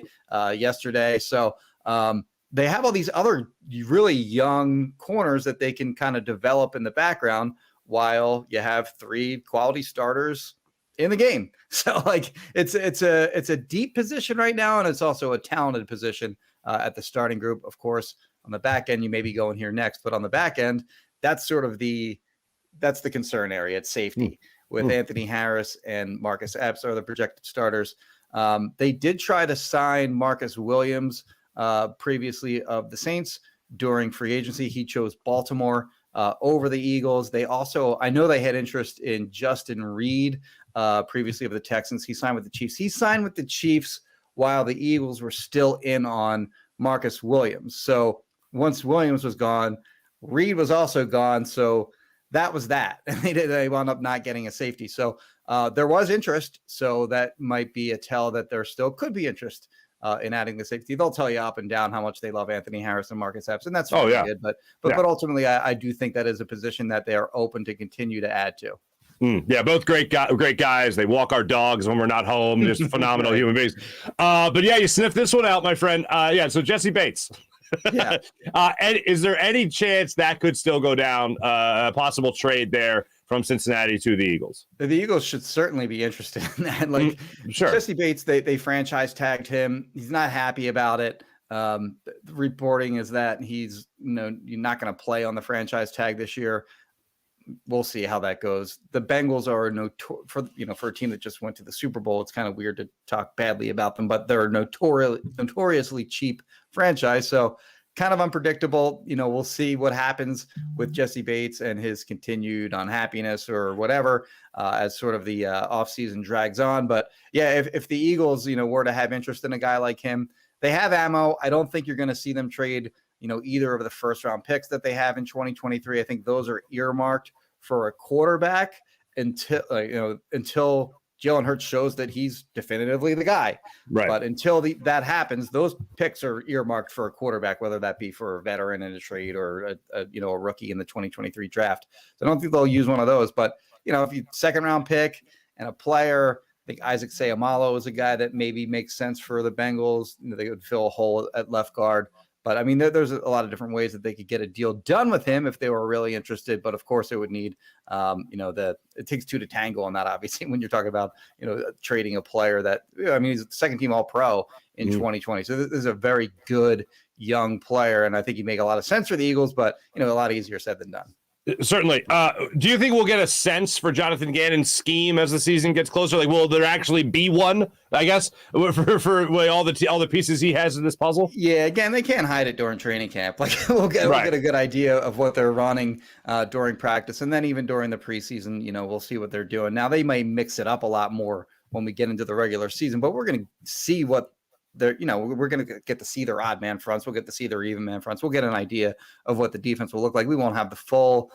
Speaker 5: yesterday. So they have all these other really young corners that they can kind of develop in the background while you have 3 quality starters in the game. So like it's a deep position right now, and it's also a talented position at the starting group. Of course, on the back end, you may be going here next, but on the back end, that's sort of the concern area. It's safety with Anthony Harris and Marcus Epps are the projected starters. They did try to sign Marcus Williams previously of the Saints during free agency. He chose Baltimore over the Eagles. They also, I know they had interest in Justin Reed previously of the Texans. He signed with the Chiefs. He signed with the Chiefs while the Eagles were still in on Marcus Williams. So once Williams was gone, Reed was also gone. So that was that. And they wound up not getting a safety. So there was interest. So that might be a tell that there still could be interest in adding the safety. They'll tell you up and down how much they love Anthony Harris and Marcus Epps, and that's really good. But ultimately, I do think that is a position that they are open to continue to add to.
Speaker 1: Yeah, both great guys. They walk our dogs when we're not home. Just phenomenal
Speaker 5: Right.
Speaker 1: human beings. But yeah, you sniff this one out, my friend. Yeah, so Jesse Bates.
Speaker 5: Yeah.
Speaker 1: And is there any chance that could still go down? A possible trade there from Cincinnati to the Eagles?
Speaker 5: The Eagles should certainly be interested in that. Like
Speaker 1: Sure.
Speaker 5: Jesse Bates, they franchise tagged him. He's not happy about it. The reporting is that he's you're not going to play on the franchise tag this year. We'll see how that goes. The Bengals are for a team that just went to the Super Bowl. It's kind of weird to talk badly about them, but they're a notoriously cheap franchise. So kind of unpredictable. We'll see what happens with Jesse Bates and his continued unhappiness or whatever as sort of the offseason drags on. But yeah, if the Eagles, were to have interest in a guy like him, they have ammo. I don't think you're going to see them trade either of the first round picks that they have in 2023. I think those are earmarked for a quarterback until Jalen Hurts shows that he's definitively the guy.
Speaker 1: Right.
Speaker 5: But until that happens, those picks are earmarked for a quarterback, whether that be for a veteran in a trade or a rookie in the 2023 draft. So I don't think they'll use one of those. But if you second round pick and a player, I think Isaac Seumalo is a guy that maybe makes sense for the Bengals. They would fill a hole at left guard. But I mean, there's a lot of different ways that they could get a deal done with him if they were really interested. But of course, it would need, it takes two to tango on that. Obviously, when you're talking about, trading a player that, he's second team All Pro in 2020. So this is a very good young player, and I think he'd make a lot of sense for the Eagles. But a lot easier said than done.
Speaker 1: Certainly. Do you think we'll get a sense for Jonathan Gannon's scheme as the season gets closer? Like, will there actually be one, I guess, for all the pieces he has in this puzzle?
Speaker 5: Yeah, again, they can't hide it during training camp. Like, we'll get a good idea of what they're running during practice. And then even during the preseason, we'll see what they're doing. Now, they may mix it up a lot more when we get into the regular season, but we're going to see what they're, we're going to get to see their odd man fronts. We'll get to see their even man fronts. We'll get an idea of what the defense will look like. We won't have the full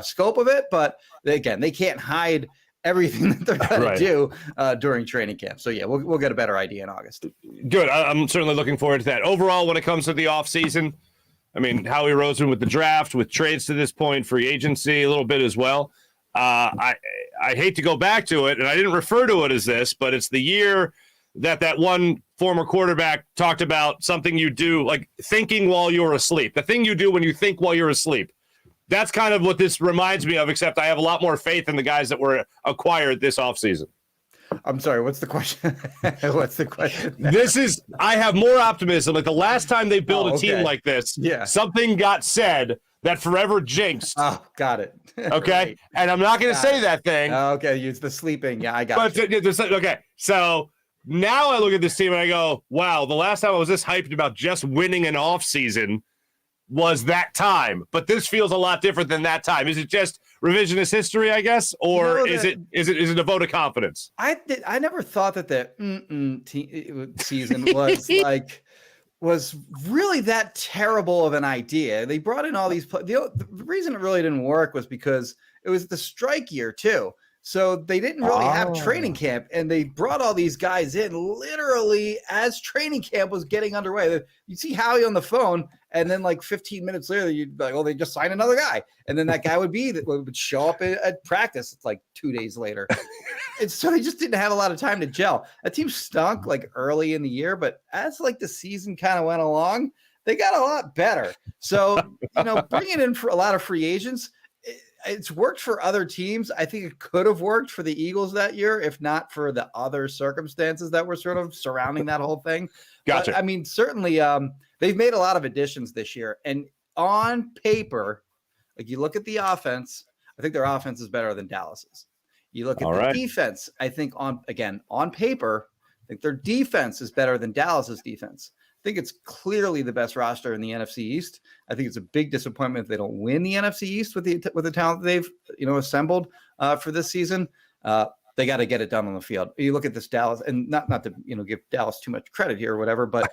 Speaker 5: scope of it, but again, they can't hide everything that they're going to do during training camp. So yeah, we'll get a better idea in August.
Speaker 1: Good. I'm certainly looking forward to that. Overall, when it comes to the offseason, Howie Roseman with the draft, with trades to this point, free agency a little bit as well. I hate to go back to it, and I didn't refer to it as this, but it's the year that one former quarterback talked about something you do, like thinking while you're asleep. The thing you do when you think while you're asleep. That's kind of what this reminds me of, except I have a lot more faith in the guys that were acquired this offseason.
Speaker 5: I'm sorry, what's the question? What's the question?
Speaker 1: I have more optimism. Like the last time they built a team like this, something got said that forever jinxed.
Speaker 5: Oh, got it.
Speaker 1: Okay.
Speaker 5: Right.
Speaker 1: And I'm not going to say that thing.
Speaker 5: Okay. It's the sleeping. Yeah, I got it.
Speaker 1: Okay. So now I look at this team and I go, wow, the last time I was this hyped about just winning an offseason was that time. But this feels a lot different than that time. Is it just revisionist history, I guess? Or is it a vote of confidence?
Speaker 5: I never thought that the season was really that terrible of an idea. They brought in all these the reason it really didn't work was because it was the strike year too. So they didn't really have training camp, and they brought all these guys in literally as training camp was getting underway. You see Howie on the phone, and then like 15 minutes later, you'd be like, "Oh, they just signed another guy," and then that guy would show up at practice. It's like 2 days later, and so they just didn't have a lot of time to gel. That team stunk like early in the year, but as like the season kind of went along, they got a lot better. So bringing in for a lot of free agents. It's worked for other teams. I think it could have worked for the Eagles that year, if not for the other circumstances that were sort of surrounding that whole thing.
Speaker 1: Gotcha.
Speaker 5: But, certainly they've made a lot of additions this year. And on paper, like you look at the offense, I think their offense is better than Dallas's. You look at the defense, I think on paper, I think their defense is better than Dallas's defense. I think it's clearly the best roster in the NFC East. I think it's a big disappointment if they don't win the NFC East with the talent they've assembled for this season. They got to get it done on the field. You look at this Dallas, and not to give Dallas too much credit here or whatever, but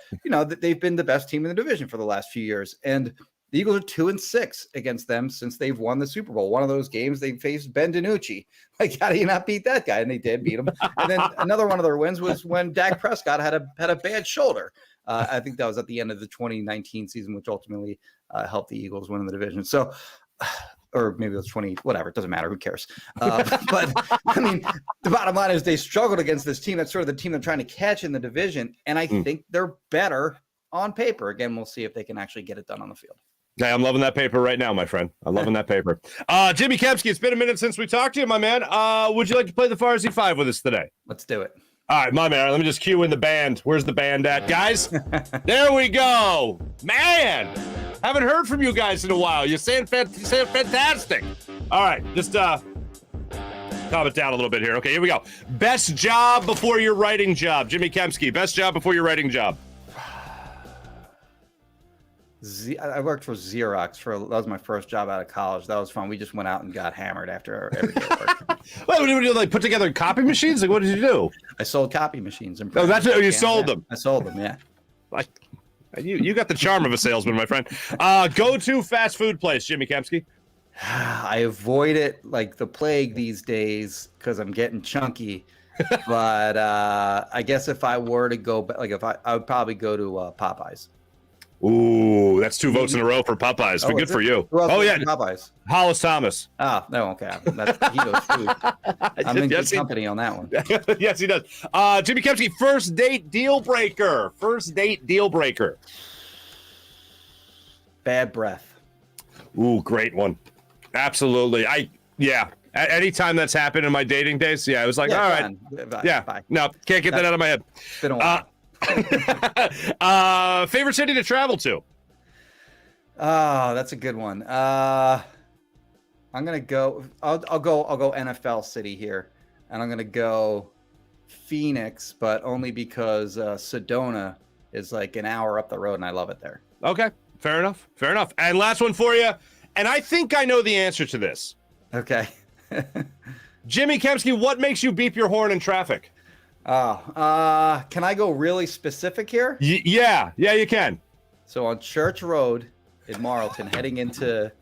Speaker 5: they've been the best team in the division for the last few years, and the Eagles are 2-6 against them since they've won the Super Bowl. One of those games they faced Ben DiNucci. Like, how do you not beat that guy? And they did beat him. And then another one of their wins was when Dak Prescott had a bad shoulder. I think that was at the end of the 2019 season, which ultimately helped the Eagles win the division. So or maybe it was 20, whatever. It doesn't matter. Who cares? But I mean, the bottom line is they struggled against this team. That's sort of the team they're trying to catch in the division. And I think they're better on paper. Again, we'll see if they can actually get it done on the field.
Speaker 1: Hey, I'm loving that paper right now, my friend. I'm loving that paper. Jimmy Kempski, it's been a minute since we talked to you, my man. Would you like to play the Farzy 5 with us today?
Speaker 5: Let's do it.
Speaker 1: All right, my man. Let me just cue in the band. Where's the band at, guys? There we go. Man, haven't heard from you guys in a while. You're saying fantastic. All right, just calm it down a little bit here. Okay, here we go. Best job before your writing job. Jimmy Kempski, best job before your writing job.
Speaker 5: I worked for Xerox that was my first job out of college. That was fun. We just went out and got hammered after every day of work.
Speaker 1: Wait, what did you do? Like put together copy machines? Like what did you do?
Speaker 5: I sold copy machines. And
Speaker 1: Oh, that's it. You sold them.
Speaker 5: I sold them. Yeah.
Speaker 1: Like you got the charm of a salesman, my friend. Go-to fast food place, Jimmy Kempski.
Speaker 5: I avoid it like the plague these days because I'm getting chunky. But I guess if I were to go, I would probably go to Popeyes.
Speaker 1: Ooh, that's 2 votes in a row for Popeyes. But good for you.
Speaker 5: Oh yeah,
Speaker 1: Popeyes. Hollis Thomas.
Speaker 5: Oh, that won't count. He knows food. I'm in good company on that one.
Speaker 1: Yes, he does. Jimmy Kempski, first date deal breaker. First date deal breaker.
Speaker 5: Bad breath.
Speaker 1: Ooh, great one. Absolutely. Anytime that's happened in my dating days, I was like, all right. Bye. No, can't get that out of my head.
Speaker 5: It's been a while.
Speaker 1: Favorite city to travel to?
Speaker 5: Oh, that's a good one. I'm gonna go. I'll go NFL city here, and I'm gonna go Phoenix, but only because Sedona is like an hour up the road, and I love it there.
Speaker 1: Okay, fair enough. And last one for you, and I think I know the answer to this.
Speaker 5: Okay.
Speaker 1: Jimmy Kempski, what makes you beep your horn in traffic?
Speaker 5: Can I go really specific here?
Speaker 1: Yeah, you can.
Speaker 5: So on Church Road in Marlton, heading into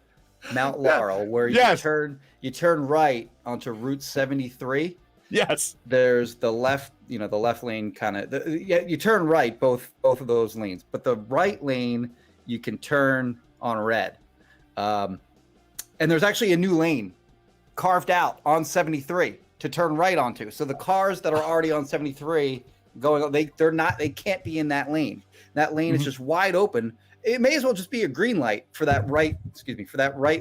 Speaker 5: Mount Laurel, where you turn right onto Route 73.
Speaker 1: Yes.
Speaker 5: There's the left lane kind of. You turn right both of those lanes, but the right lane you can turn on red. And there's actually a new lane carved out on 73 to turn right onto. So the cars that are already on 73 they can't be in that lane. That lane is just wide open. It may as well just be a green light for that right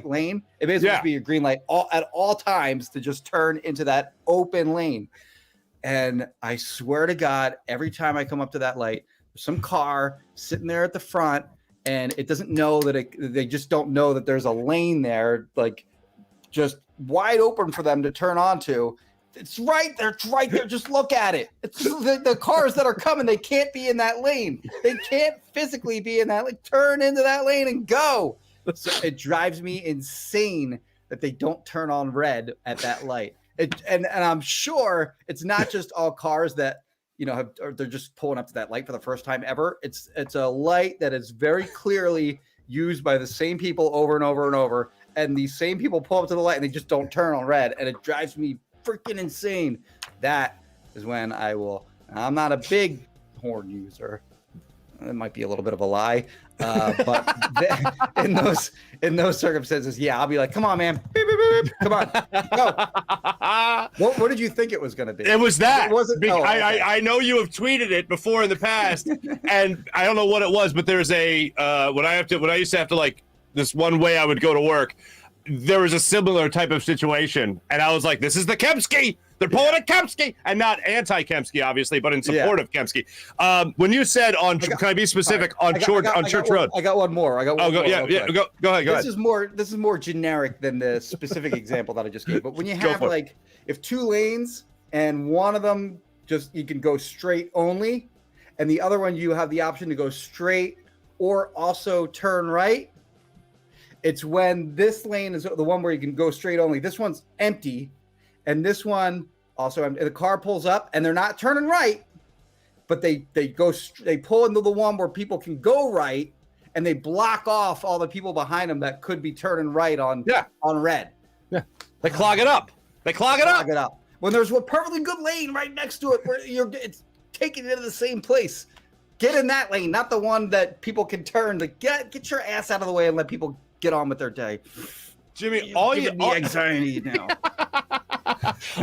Speaker 5: lane. It may as well just be a green light at all times to just turn into that open lane. And I swear to God, every time I come up to that light, there's some car sitting there at the front and it doesn't know they just don't know that there's a lane there, like just wide open for them to turn onto. It's right there. Just look at it. It's the cars that are coming. They can't be in that lane. They can't physically be in that lane. Turn into that lane and go. So it drives me insane that they don't turn on red at that light. And I'm sure it's not just all cars that they're just pulling up to that light for the first time ever. It's a light that is very clearly used by the same people over and over and over. And these same people pull up to the light and they just don't turn on red. And it drives me freaking insane. That is when I'm not a big horn user. It might be a little bit of a lie. But in those circumstances, I'll be like, come on, man. Beep, beep, beep, beep. Come on. Go. What did you think it was going to be?
Speaker 1: It was that.
Speaker 5: It wasn't. Okay.
Speaker 1: I know you have tweeted it before in the past, and I don't know what it was, but there's when I used to have to like this one way I would go to work, there was a similar type of situation, and I was like, this is the Kempski. They're pulling a Kempski, and not anti-Kempski, obviously, but in support of Kempski. When you said can I be specific on Church Road?
Speaker 5: I got one more. Go
Speaker 1: ahead.
Speaker 5: This is more generic than the specific example that I just gave. But when you have if 2 lanes and one of them you can go straight only, and the other one you have the option to go straight or also turn right. It's when this lane is the one where you can go straight only. This one's empty, and this one also empty. The car pulls up, and they're not turning right, but they pull into the one where people can go right, and they block off all the people behind them that could be turning right on red.
Speaker 1: Yeah, they clog it up. Clog it up.
Speaker 5: When there's a perfectly good lane right next to it where it's taking it to the same place. Get in that lane, not the one that people can turn. Get your ass out of the way and let people get on with their day.
Speaker 1: Jimmy,
Speaker 5: anxiety now.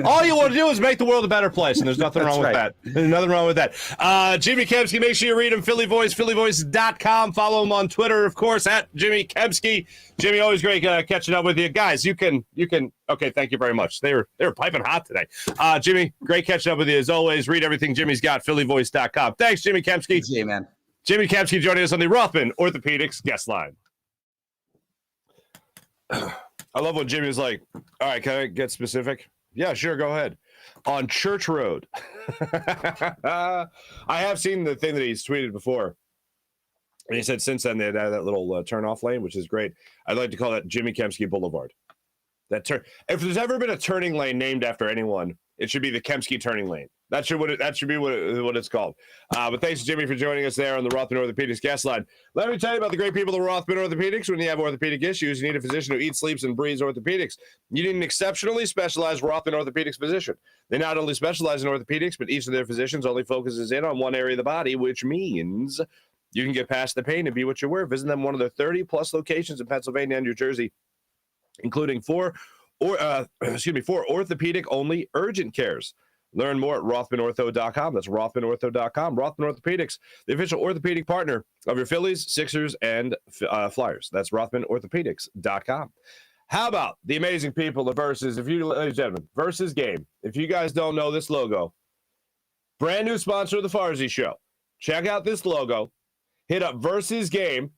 Speaker 1: all you want to do is make the world a better place, and there's nothing wrong with
Speaker 5: right.
Speaker 1: that. There's nothing wrong with that. Jimmy Kempski, make sure you read him. Philly Voice, phillyvoice.com. Follow him on Twitter, of course, at Jimmy Kempski. Jimmy, always great catching up with you. Guys, you can, okay, thank you very much. They were piping hot today. Jimmy, great catching up with you as always. Read everything Jimmy's got, phillyvoice.com. Thanks, Jimmy Kempski.
Speaker 5: Yeah, man.
Speaker 1: Jimmy Kempski joining us on the Rothman Orthopedics guest line. I love when Jimmy was like, all right, can I get specific? Yeah, sure, go ahead. On Church Road. I have seen the thing that he's tweeted before. And he said since then they had that little turn-off lane, which is great. I'd like to call that Jimmy Kempski Boulevard. If there's ever been a turning lane named after anyone, it should be the Kempski turning lane. That should be what it's called. But thanks to Jimmy for joining us there on the Rothman Orthopedics guest line. Let me tell you about the great people at Rothman Orthopedics. When you have orthopedic issues, you need a physician who eats, sleeps, and breathes orthopedics. You need an exceptionally specialized Rothman Orthopedics physician. They not only specialize in orthopedics, but each of their physicians only focuses in on one area of the body, which means you can get past the pain and be what you were. Visit them one of their 30-plus locations in Pennsylvania and New Jersey, including four orthopedic-only urgent cares. Learn more at RothmanOrtho.com. That's RothmanOrtho.com. Rothman Orthopedics, the official orthopedic partner of your Phillies, Sixers, and Flyers. That's RothmanOrthopedics.com. How about the amazing people of Versus? Ladies and gentlemen, Versus Game. If you guys don't know this logo, brand new sponsor of the Farzy Show. Check out this logo. Hit up Versus Game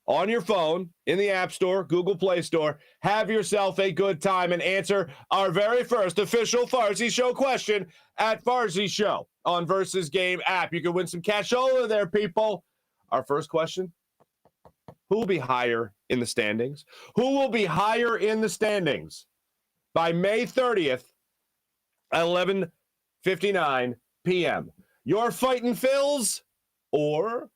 Speaker 1: on your phone, in the App Store, Google Play Store. Have yourself a good time and answer our very first official Farzy Show question at Farzy Show on Versus Game app. You can win some cashola there, people. Our first question, who will be higher in the standings? Who will be higher in the standings by May 30th at 11:59 p.m.? Your Fighting Phils or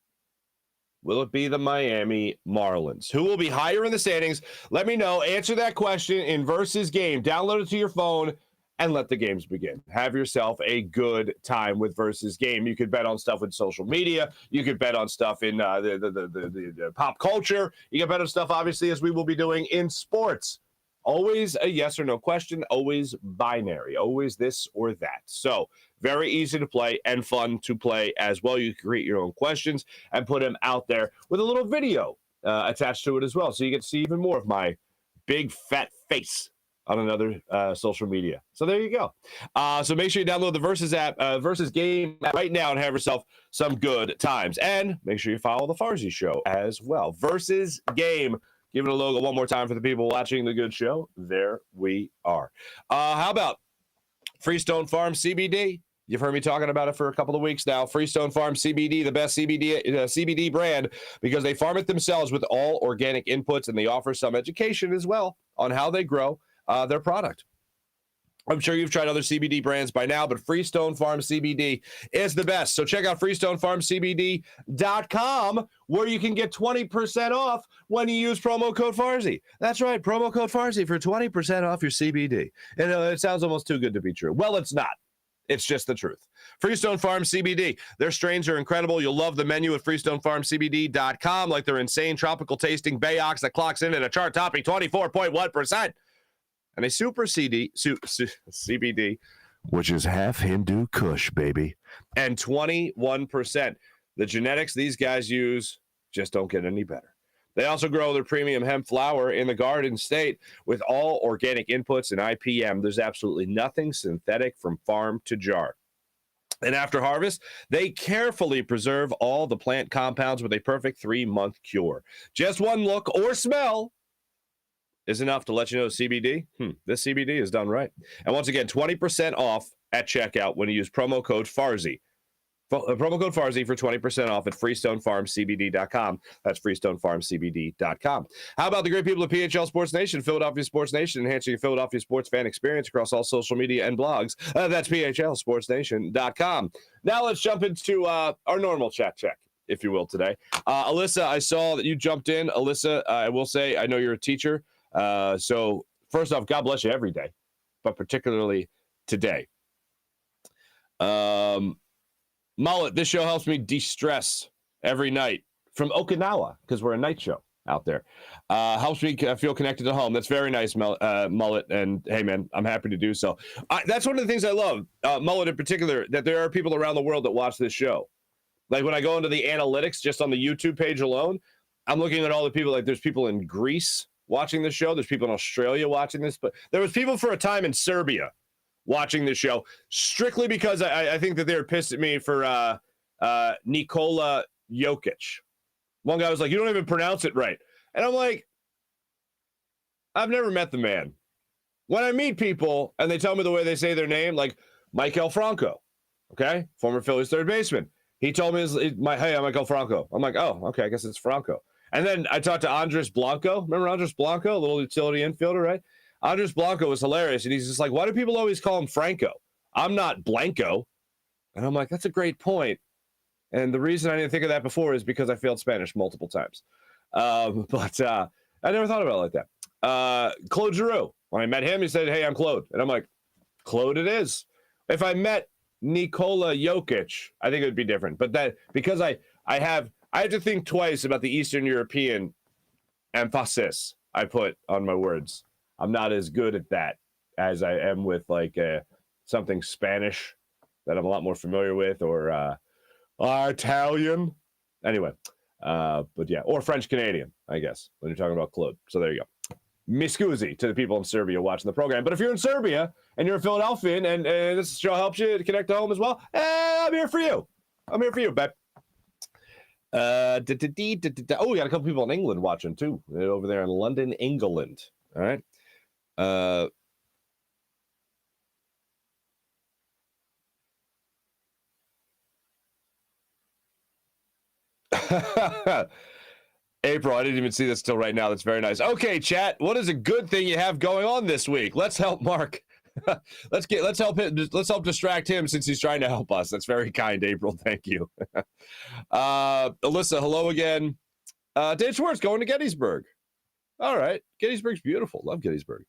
Speaker 1: will it be the Miami Marlins? Who will be higher in the standings? Let me know. Answer that question in Versus Game. Download it to your phone and let the games begin. Have yourself a good time with Versus Game. You could bet on stuff with social media. You could bet on stuff in the pop culture. You can bet on stuff, obviously, as we will be doing in sports. Always a yes or no question. Always binary. Always this or that. So very easy to play and fun to play as well. You can create your own questions and put them out there with a little video attached to it as well. So you get to see even more of my big fat face on another social media. So there you go. So make sure you download the Versus app, Versus Game right now and have yourself some good times. And make sure you follow the Farzy Show as well. Versus Game. Give it a logo one more time for the people watching the good show. There we are. How about Freestone Farm CBD? You've heard me talking about it for a couple of weeks now. Freestone Farm CBD, the best CBD brand because they farm it themselves with all organic inputs, and they offer some education as well on how they grow their product. I'm sure you've tried other CBD brands by now, but Freestone Farm CBD is the best. So check out FreestoneFarmCBD.com, where you can get 20% off when you use promo code Farzy. That's right, promo code Farzy for 20% off your CBD. And it sounds almost too good to be true. Well, it's not. It's just the truth. Freestone Farm CBD. Their strains are incredible. You'll love the menu at FreestoneFarmCBD.com, like their insane tropical tasting Bayox that clocks in at a chart-topping 24.1%. And a super CBD, which is half Hindu Kush, baby, and 21%. The genetics these guys use just don't get any better. They also grow their premium hemp flower in the Garden State with all organic inputs and IPM. There's absolutely nothing synthetic from farm to jar. And after harvest, they carefully preserve all the plant compounds with a perfect 3-month cure. Just one look or smell is enough to let you know CBD. This CBD is done right. And once again, 20% off at checkout when you use promo code Farzy. Promo code Farzy for 20% off at FreestoneFarmCBD.com. That's FreestoneFarmCBD.com. How about the great people of PHL Sports Nation, Philadelphia Sports Nation, enhancing your Philadelphia sports fan experience across all social media and blogs. That's PHLSportsNation.com. Now let's jump into our normal chat check, if you will, today. Alyssa, I saw that you jumped in. Alyssa, I will say, I know you're a teacher. So first off, God bless you every day, but particularly today. Mullet, this show helps me de-stress every night from Okinawa because we're a night show. out there. Helps me feel connected to home. That's very nice, Mullet. And hey, man, I'm happy to do so. That's one of the things I love, Mullet in particular, that there are people around the world that watch this show. Like when I go into the analytics, just on the YouTube page alone, I'm looking at all the people. Like there's people in Greece watching the show. There's people in Australia watching this. But there was people for a time in Serbia watching the show strictly because I think that they were pissed at me for Nikola Jokic. One guy was like, you don't even pronounce it right. And I'm like, I've never met the man. When I meet people and they tell me the way they say their name, like Michael Franco, okay? Former Phillies third baseman. He told me, hey, I'm Michael Franco. I'm like, oh, okay, I guess it's Franco. And then I talked to Andres Blanco. Remember Andres Blanco, a little utility infielder, right? Andres Blanco was hilarious. And he's just like, why do people always call him Franco? I'm not Blanco. And I'm like, that's a great point. And the reason I didn't think of that before is because I failed Spanish multiple times. But I never thought about it like that. Claude Giroux, when I met him, he said, hey, I'm Claude. And I'm like, Claude it is. If I met Nikola Jokic, I think it would be different. But that because I have to think twice about the Eastern European emphasis I put on my words. I'm not as good at that as I am with like something Spanish that I'm a lot more familiar with, or Italian. Anyway, but yeah, or French Canadian, I guess, when you're talking about Claude. So there you go. Mi scusi to the people in Serbia watching the program. But if you're in Serbia and you're a Philadelphian and this show helps you to connect to home as well, I'm here for you. I'm here for you, babe. Oh, we got a couple people in England watching too, over there in London, England. All right. April, I didn't even see this till right now. That's very nice. Okay, chat. What is a good thing you have going on this week? Let's help Mark. let's help him. Let's help distract him since he's trying to help us. That's very kind, April. Thank you. Alyssa, hello again. Dave Schwartz going to Gettysburg. All right, Gettysburg's beautiful. Love Gettysburg.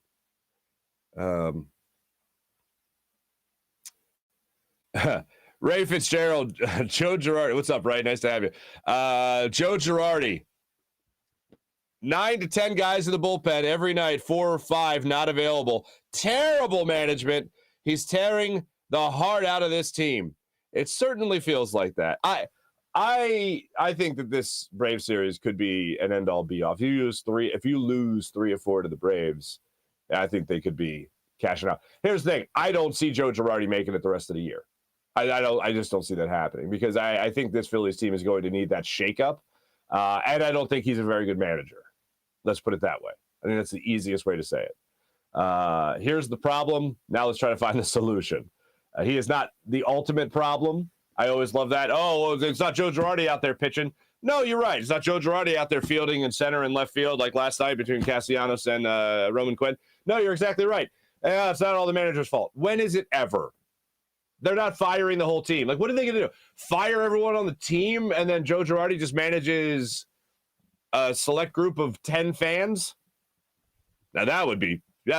Speaker 1: Ray Fitzgerald, Joe Girardi. What's up, Ray? Nice to have you. Joe Girardi. 9 to 10 guys in the bullpen every night, 4 or 5 not available. Terrible management. He's tearing the heart out of this team. It certainly feels like that. I think that this Brave series could be an end all be all. If you lose 3 or 4 to the Braves, I think they could be cashing out. Here's the thing: I don't see Joe Girardi making it the rest of the year. I just don't see that happening because I think this Phillies team is going to need that shakeup, and I don't think he's a very good manager. Let's put it that way. I think that's the easiest way to say it. Here's the problem. Now let's try to find the solution. He is not the ultimate problem. I always love that. Oh, it's not Joe Girardi out there pitching. No, you're right. It's not Joe Girardi out there fielding in center and left field like last night between Castellanos and Roman Quinn. No, you're exactly right. It's not all the manager's fault. When is it ever? They're not firing the whole team. Like, what are they going to do? Fire everyone on the team and then Joe Girardi just manages a select group of 10 fans? Now that would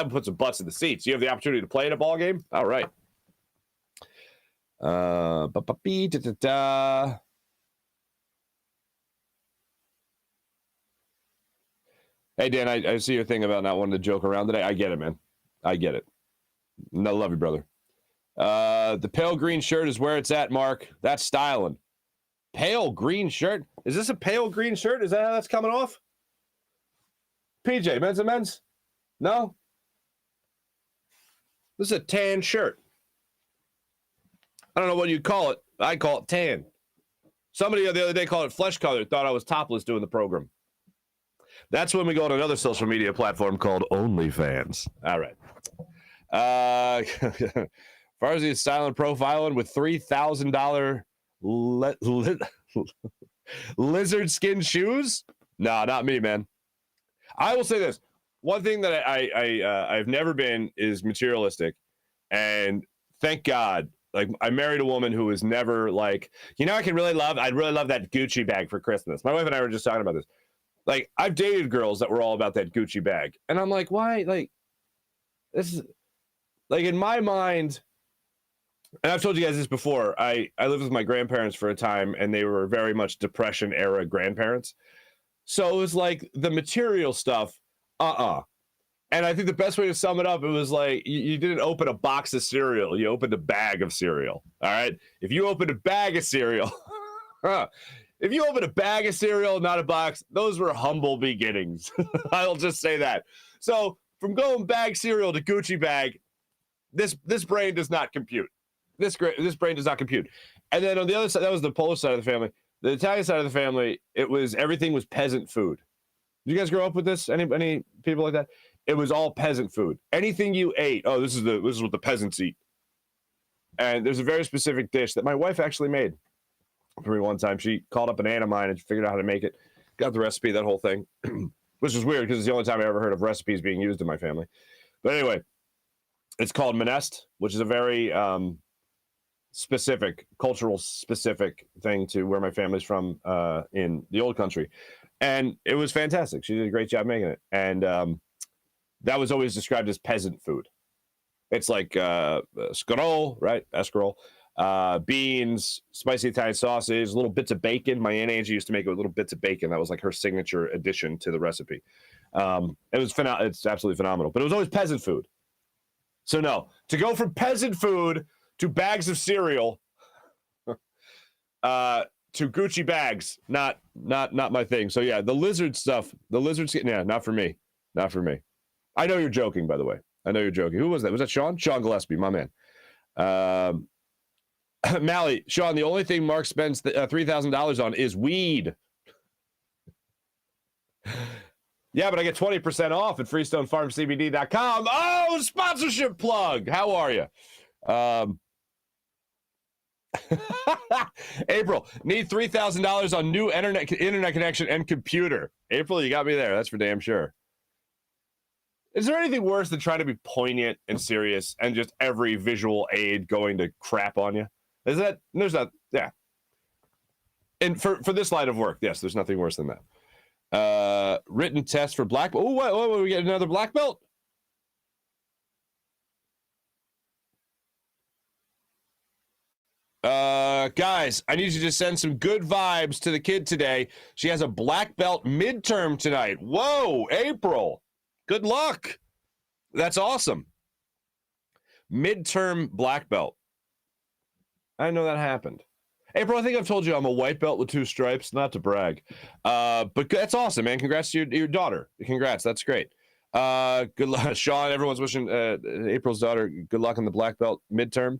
Speaker 1: put some butts in the seats. You have the opportunity to play in a ball game? All right. Hey, Dan, I see your thing about not wanting to joke around today. I get it, man. I get it. No, love you, brother. The pale green shirt is where it's at, Mark. That's styling. Pale green shirt? Is this a pale green shirt? Is that how that's coming off? PJ, men's and men's? No? This is a tan shirt. I don't know what you'd call it. I call it tan. Somebody the other day called it flesh color, thought I was topless doing the program. That's when we go on another social media platform called OnlyFans. All right. Farzy is silent profiling with $3,000 lizard skin shoes. No, not me, man. I will say this. One thing that I've never been is materialistic. And thank God, like, I married a woman who was never like, I'd really love that Gucci bag for Christmas. My wife and I were just talking about this. Like, I've dated girls that were all about that Gucci bag. And I'm like, why? Like, this is, like, in my mind, and I've told you guys this before, I lived with my grandparents for a time, and they were very much Depression-era grandparents. So it was like the material stuff, And I think the best way to sum it up, it was like you didn't open a box of cereal, you opened a bag of cereal. All right. If you opened a bag of cereal, if you open a bag of cereal, not a box, those were humble beginnings. I'll just say that. So from going bag cereal to Gucci bag, this brain does not compute. This brain does not compute. And then on the other side, that was the Polish side of the family. The Italian side of the family, everything was peasant food. Did you guys grow up with this? Any people like that? It was all peasant food. Anything you ate, this is what the peasants eat. And there's a very specific dish that my wife actually made for me one time. She called up an aunt of mine and figured out how to make it, got the recipe, that whole thing, which was weird because it's the only time I ever heard of recipes being used in my family. But anyway, it's called Menest, which is a very specific, cultural specific thing to where my family's from in the old country. And it was fantastic. She did a great job making it. And that was always described as peasant food. It's like scarol, right? Escarole, beans, spicy Italian sausage, little bits of bacon. My Aunt Angie used to make it with little bits of bacon. That was like her signature addition to the recipe. It's absolutely phenomenal. But it was always peasant food. So no, to go from peasant food to bags of cereal, to Gucci bags, not my thing. So yeah, the lizard stuff, not for me. Not for me. I know you're joking, by the way. I know you're joking. Who was that? Was that Sean? Sean Gillespie, my man. Mally, Sean, the only thing Marc spends $3,000 on is weed. Yeah, but I get 20% off at freestonefarmcbd.com. Oh, sponsorship plug. How are you? April, need $3,000 on new internet connection and computer. April, you got me there. That's for damn sure. Is there anything worse than trying to be poignant and serious and just every visual aid going to crap on you? There's not, yeah. And for this line of work, yes, there's nothing worse than that. Written test for black belt. Oh, what, we get another black belt? Guys, I need you to send some good vibes to the kid today. She has a black belt midterm tonight. Whoa, April. Good luck. That's awesome. Midterm black belt. I didn't know that happened. April, I think I've told you I'm a white belt with 2 stripes, not to brag. But that's awesome, man. Congrats to your daughter. Congrats. That's great. Good luck. Sean, everyone's wishing April's daughter good luck on the black belt midterm.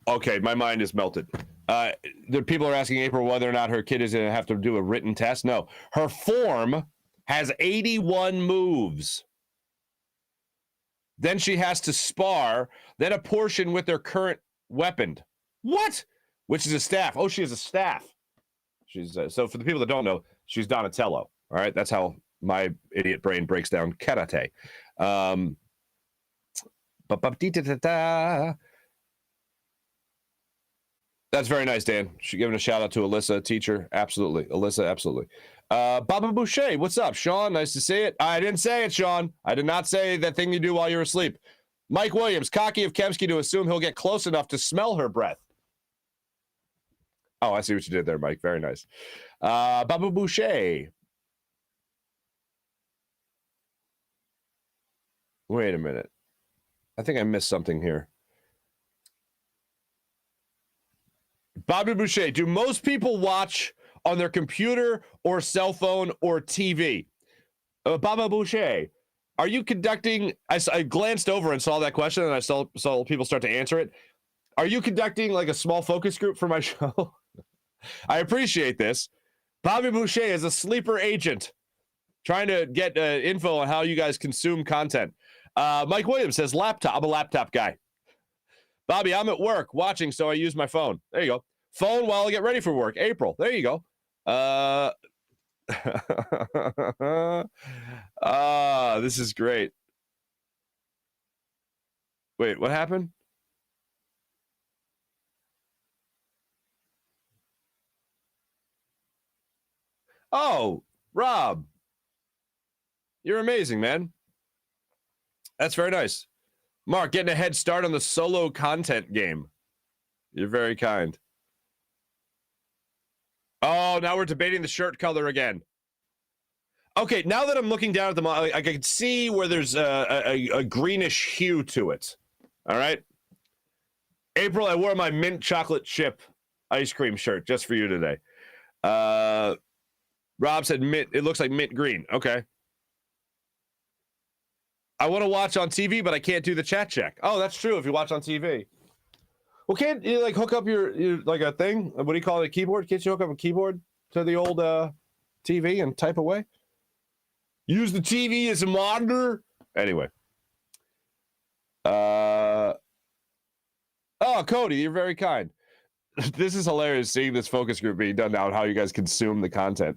Speaker 1: Okay, my mind is melted. The people are asking April whether or not her kid is going to have to do a written test. No, her form has 81 moves. Then she has to spar, then a portion with their current weapon. What? Which is a staff. Oh, she has a staff. She's so for the people that don't know, she's Donatello. All right, that's how my idiot brain breaks down karate. That's very nice, Dan. She's giving a shout out to Alyssa, teacher. Absolutely. Alyssa, absolutely. Baba Boucher, what's up? Sean, nice to see it. I didn't say it, Sean. I did not say that thing you do while you're asleep. Mike Williams, cocky of Kempski to assume he'll get close enough to smell her breath. Oh, I see what you did there, Mike. Very nice. Baba Boucher. Wait a minute. I think I missed something here. Bobby Boucher, do most people watch on their computer or cell phone or TV? Baba Boucher, are you conducting? I glanced over and saw that question, and I saw people start to answer it. Are you conducting like a small focus group for my show? I appreciate this. Bobby Boucher is a sleeper agent trying to get info on how you guys consume content. Mike Williams says, laptop. I'm a laptop guy. Bobby, I'm at work watching, so I use my phone. There you go. Phone while I get ready for work. April. There you go. This is great. Wait, what happened? Oh, Rob. You're amazing, man. That's very nice. Marc, getting a head start on the solo content game. You're very kind. Oh, now we're debating the shirt color again. Okay, now that I'm looking down at the model, I can see where there's a greenish hue to it. All right. April, I wore my mint chocolate chip ice cream shirt just for you today. Rob said mint. It looks like mint green. Okay. I want to watch on TV, but I can't do the chat check. Oh, that's true. If you watch on TV. Well, can't you like hook up your like a thing? What do you call it? A keyboard? Can't you hook up a keyboard to the old TV and type away? Use the TV as a monitor. Anyway. Oh, Cody, you're very kind. This is hilarious seeing this focus group being done now and how you guys consume the content.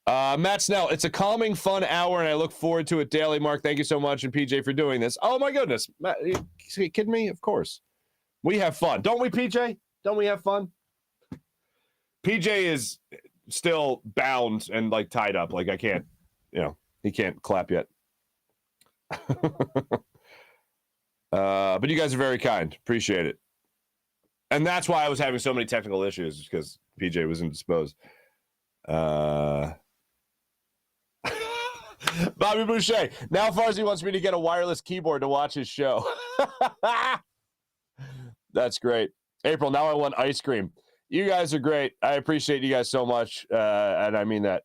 Speaker 1: Matt Snell, it's a calming, fun hour, and I look forward to it daily. Mark, thank you so much, and PJ for doing this. Oh, my goodness. Matt, are you kidding me? Of course. We have fun. Don't we, PJ? Don't we have fun? PJ is still bound and, like, tied up. Like, I can't, he can't clap yet. But you guys are very kind. Appreciate it. And that's why I was having so many technical issues, because PJ was indisposed. Bobby Boucher. Now Farzy wants me to get a wireless keyboard to watch his show. That's great. April, now I want ice cream. You guys are great. I appreciate you guys so much. And I mean that.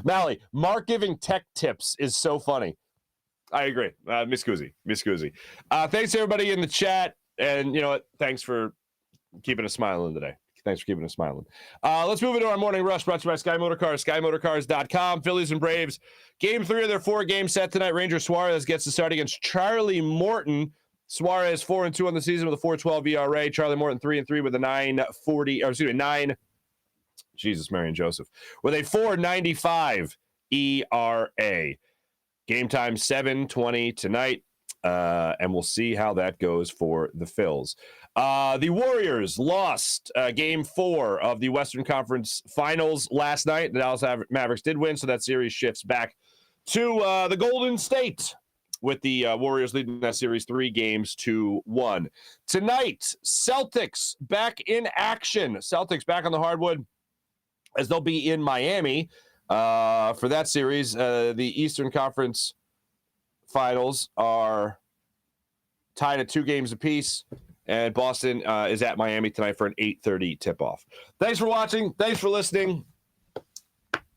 Speaker 1: Mally, Mark giving tech tips is so funny. I agree. Miss Guzzi. Thanks to everybody in the chat. And you know what? Thanks for keeping us smiling today. Thanks for keeping us smiling. Let's move into our morning rush brought to you by Sky Motorcars, SkyMotorcars.com. Phillies and Braves. Game 3 of their 4-game set tonight. Ranger Suarez gets to start against Charlie Morton. Suarez 4-2 on the season with a 4.12 ERA. Charlie Morton 3-3 with a 9. Jesus, Mary and Joseph. With a 4.95 ERA. Game time 7:20 tonight. And we'll see how that goes for the Phils. The Warriors lost Game 4 of the Western Conference Finals last night. The Dallas Mavericks did win, so that series shifts back to the Golden State, with the Warriors leading that series 3-1. Tonight, Celtics back in action. Celtics back on the hardwood as they'll be in Miami for that series. The Eastern Conference Finals are tied at 2 games apiece, and Boston is at Miami tonight for an 8:30 tip-off. Thanks for watching. Thanks for listening.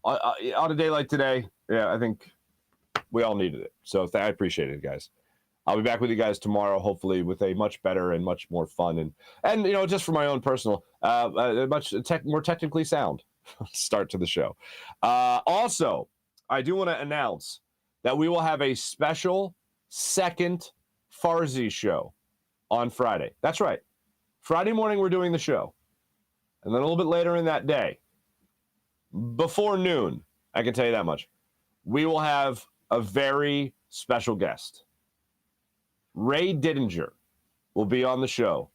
Speaker 1: On a day like today, yeah, I think we all needed it. So I appreciate it, guys. I'll be back with you guys tomorrow, hopefully with a much better and much more fun and just for my own personal, much more technically sound start to the show. Also, I do want to announce that we will have a special second Farzy show on Friday. That's right. Friday morning, we're doing the show. And then a little bit later in that day, before noon, I can tell you that much, we will have a very special guest. Ray Didinger will be on the show.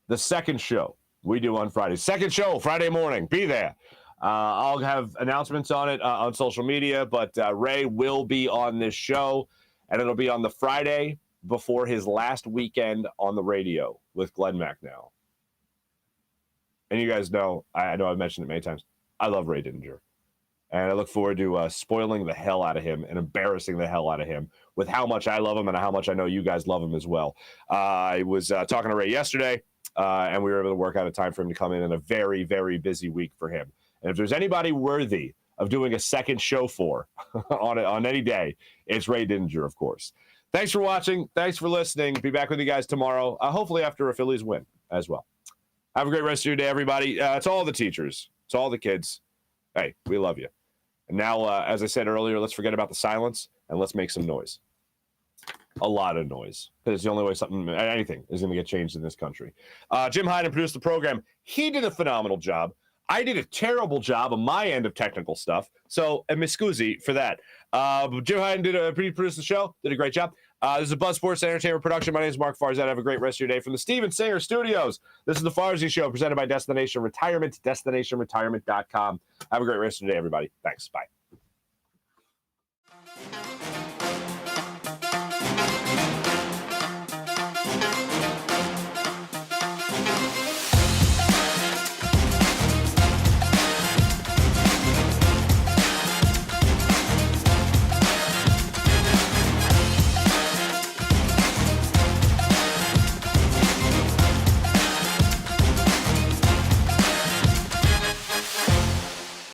Speaker 1: The second show we do on Friday. Second show, Friday morning. Be there. I'll have announcements on it on social media, but Ray will be on this show, and it'll be on the Friday before his last weekend on the radio with Glenn McNow. And you guys know, I know I've mentioned it many times, I love Ray Didinger. And I look forward to spoiling the hell out of him and embarrassing the hell out of him with how much I love him and how much I know you guys love him as well. I was talking to Ray yesterday, and we were able to work out a time for him to come in a very, very busy week for him. And if there's anybody worthy of doing a second show for on any day, it's Ray Didinger, of course. Thanks for watching. Thanks for listening. Be back with you guys tomorrow, hopefully after a Phillies win as well. Have a great rest of your day, everybody. It's all the teachers. It's all the kids. Hey, we love you. And now, as I said earlier, let's forget about the silence and let's make some noise. A lot of noise. Because it's the only way anything is going to get changed in this country. Jim Hyden produced the program. He did a phenomenal job. I did a terrible job on my end of technical stuff. So, and Miss Guzzi for that. Jim Hyden produced the show. Did a great job. This is a Buzz Sports Entertainment production. My name is Marc Farzy. Have a great rest of your day from the Steven Singer Studios. This is the Farzy Show presented by Destination Retirement, DestinationRetirement.com. Have a great rest of your day, everybody. Thanks. Bye.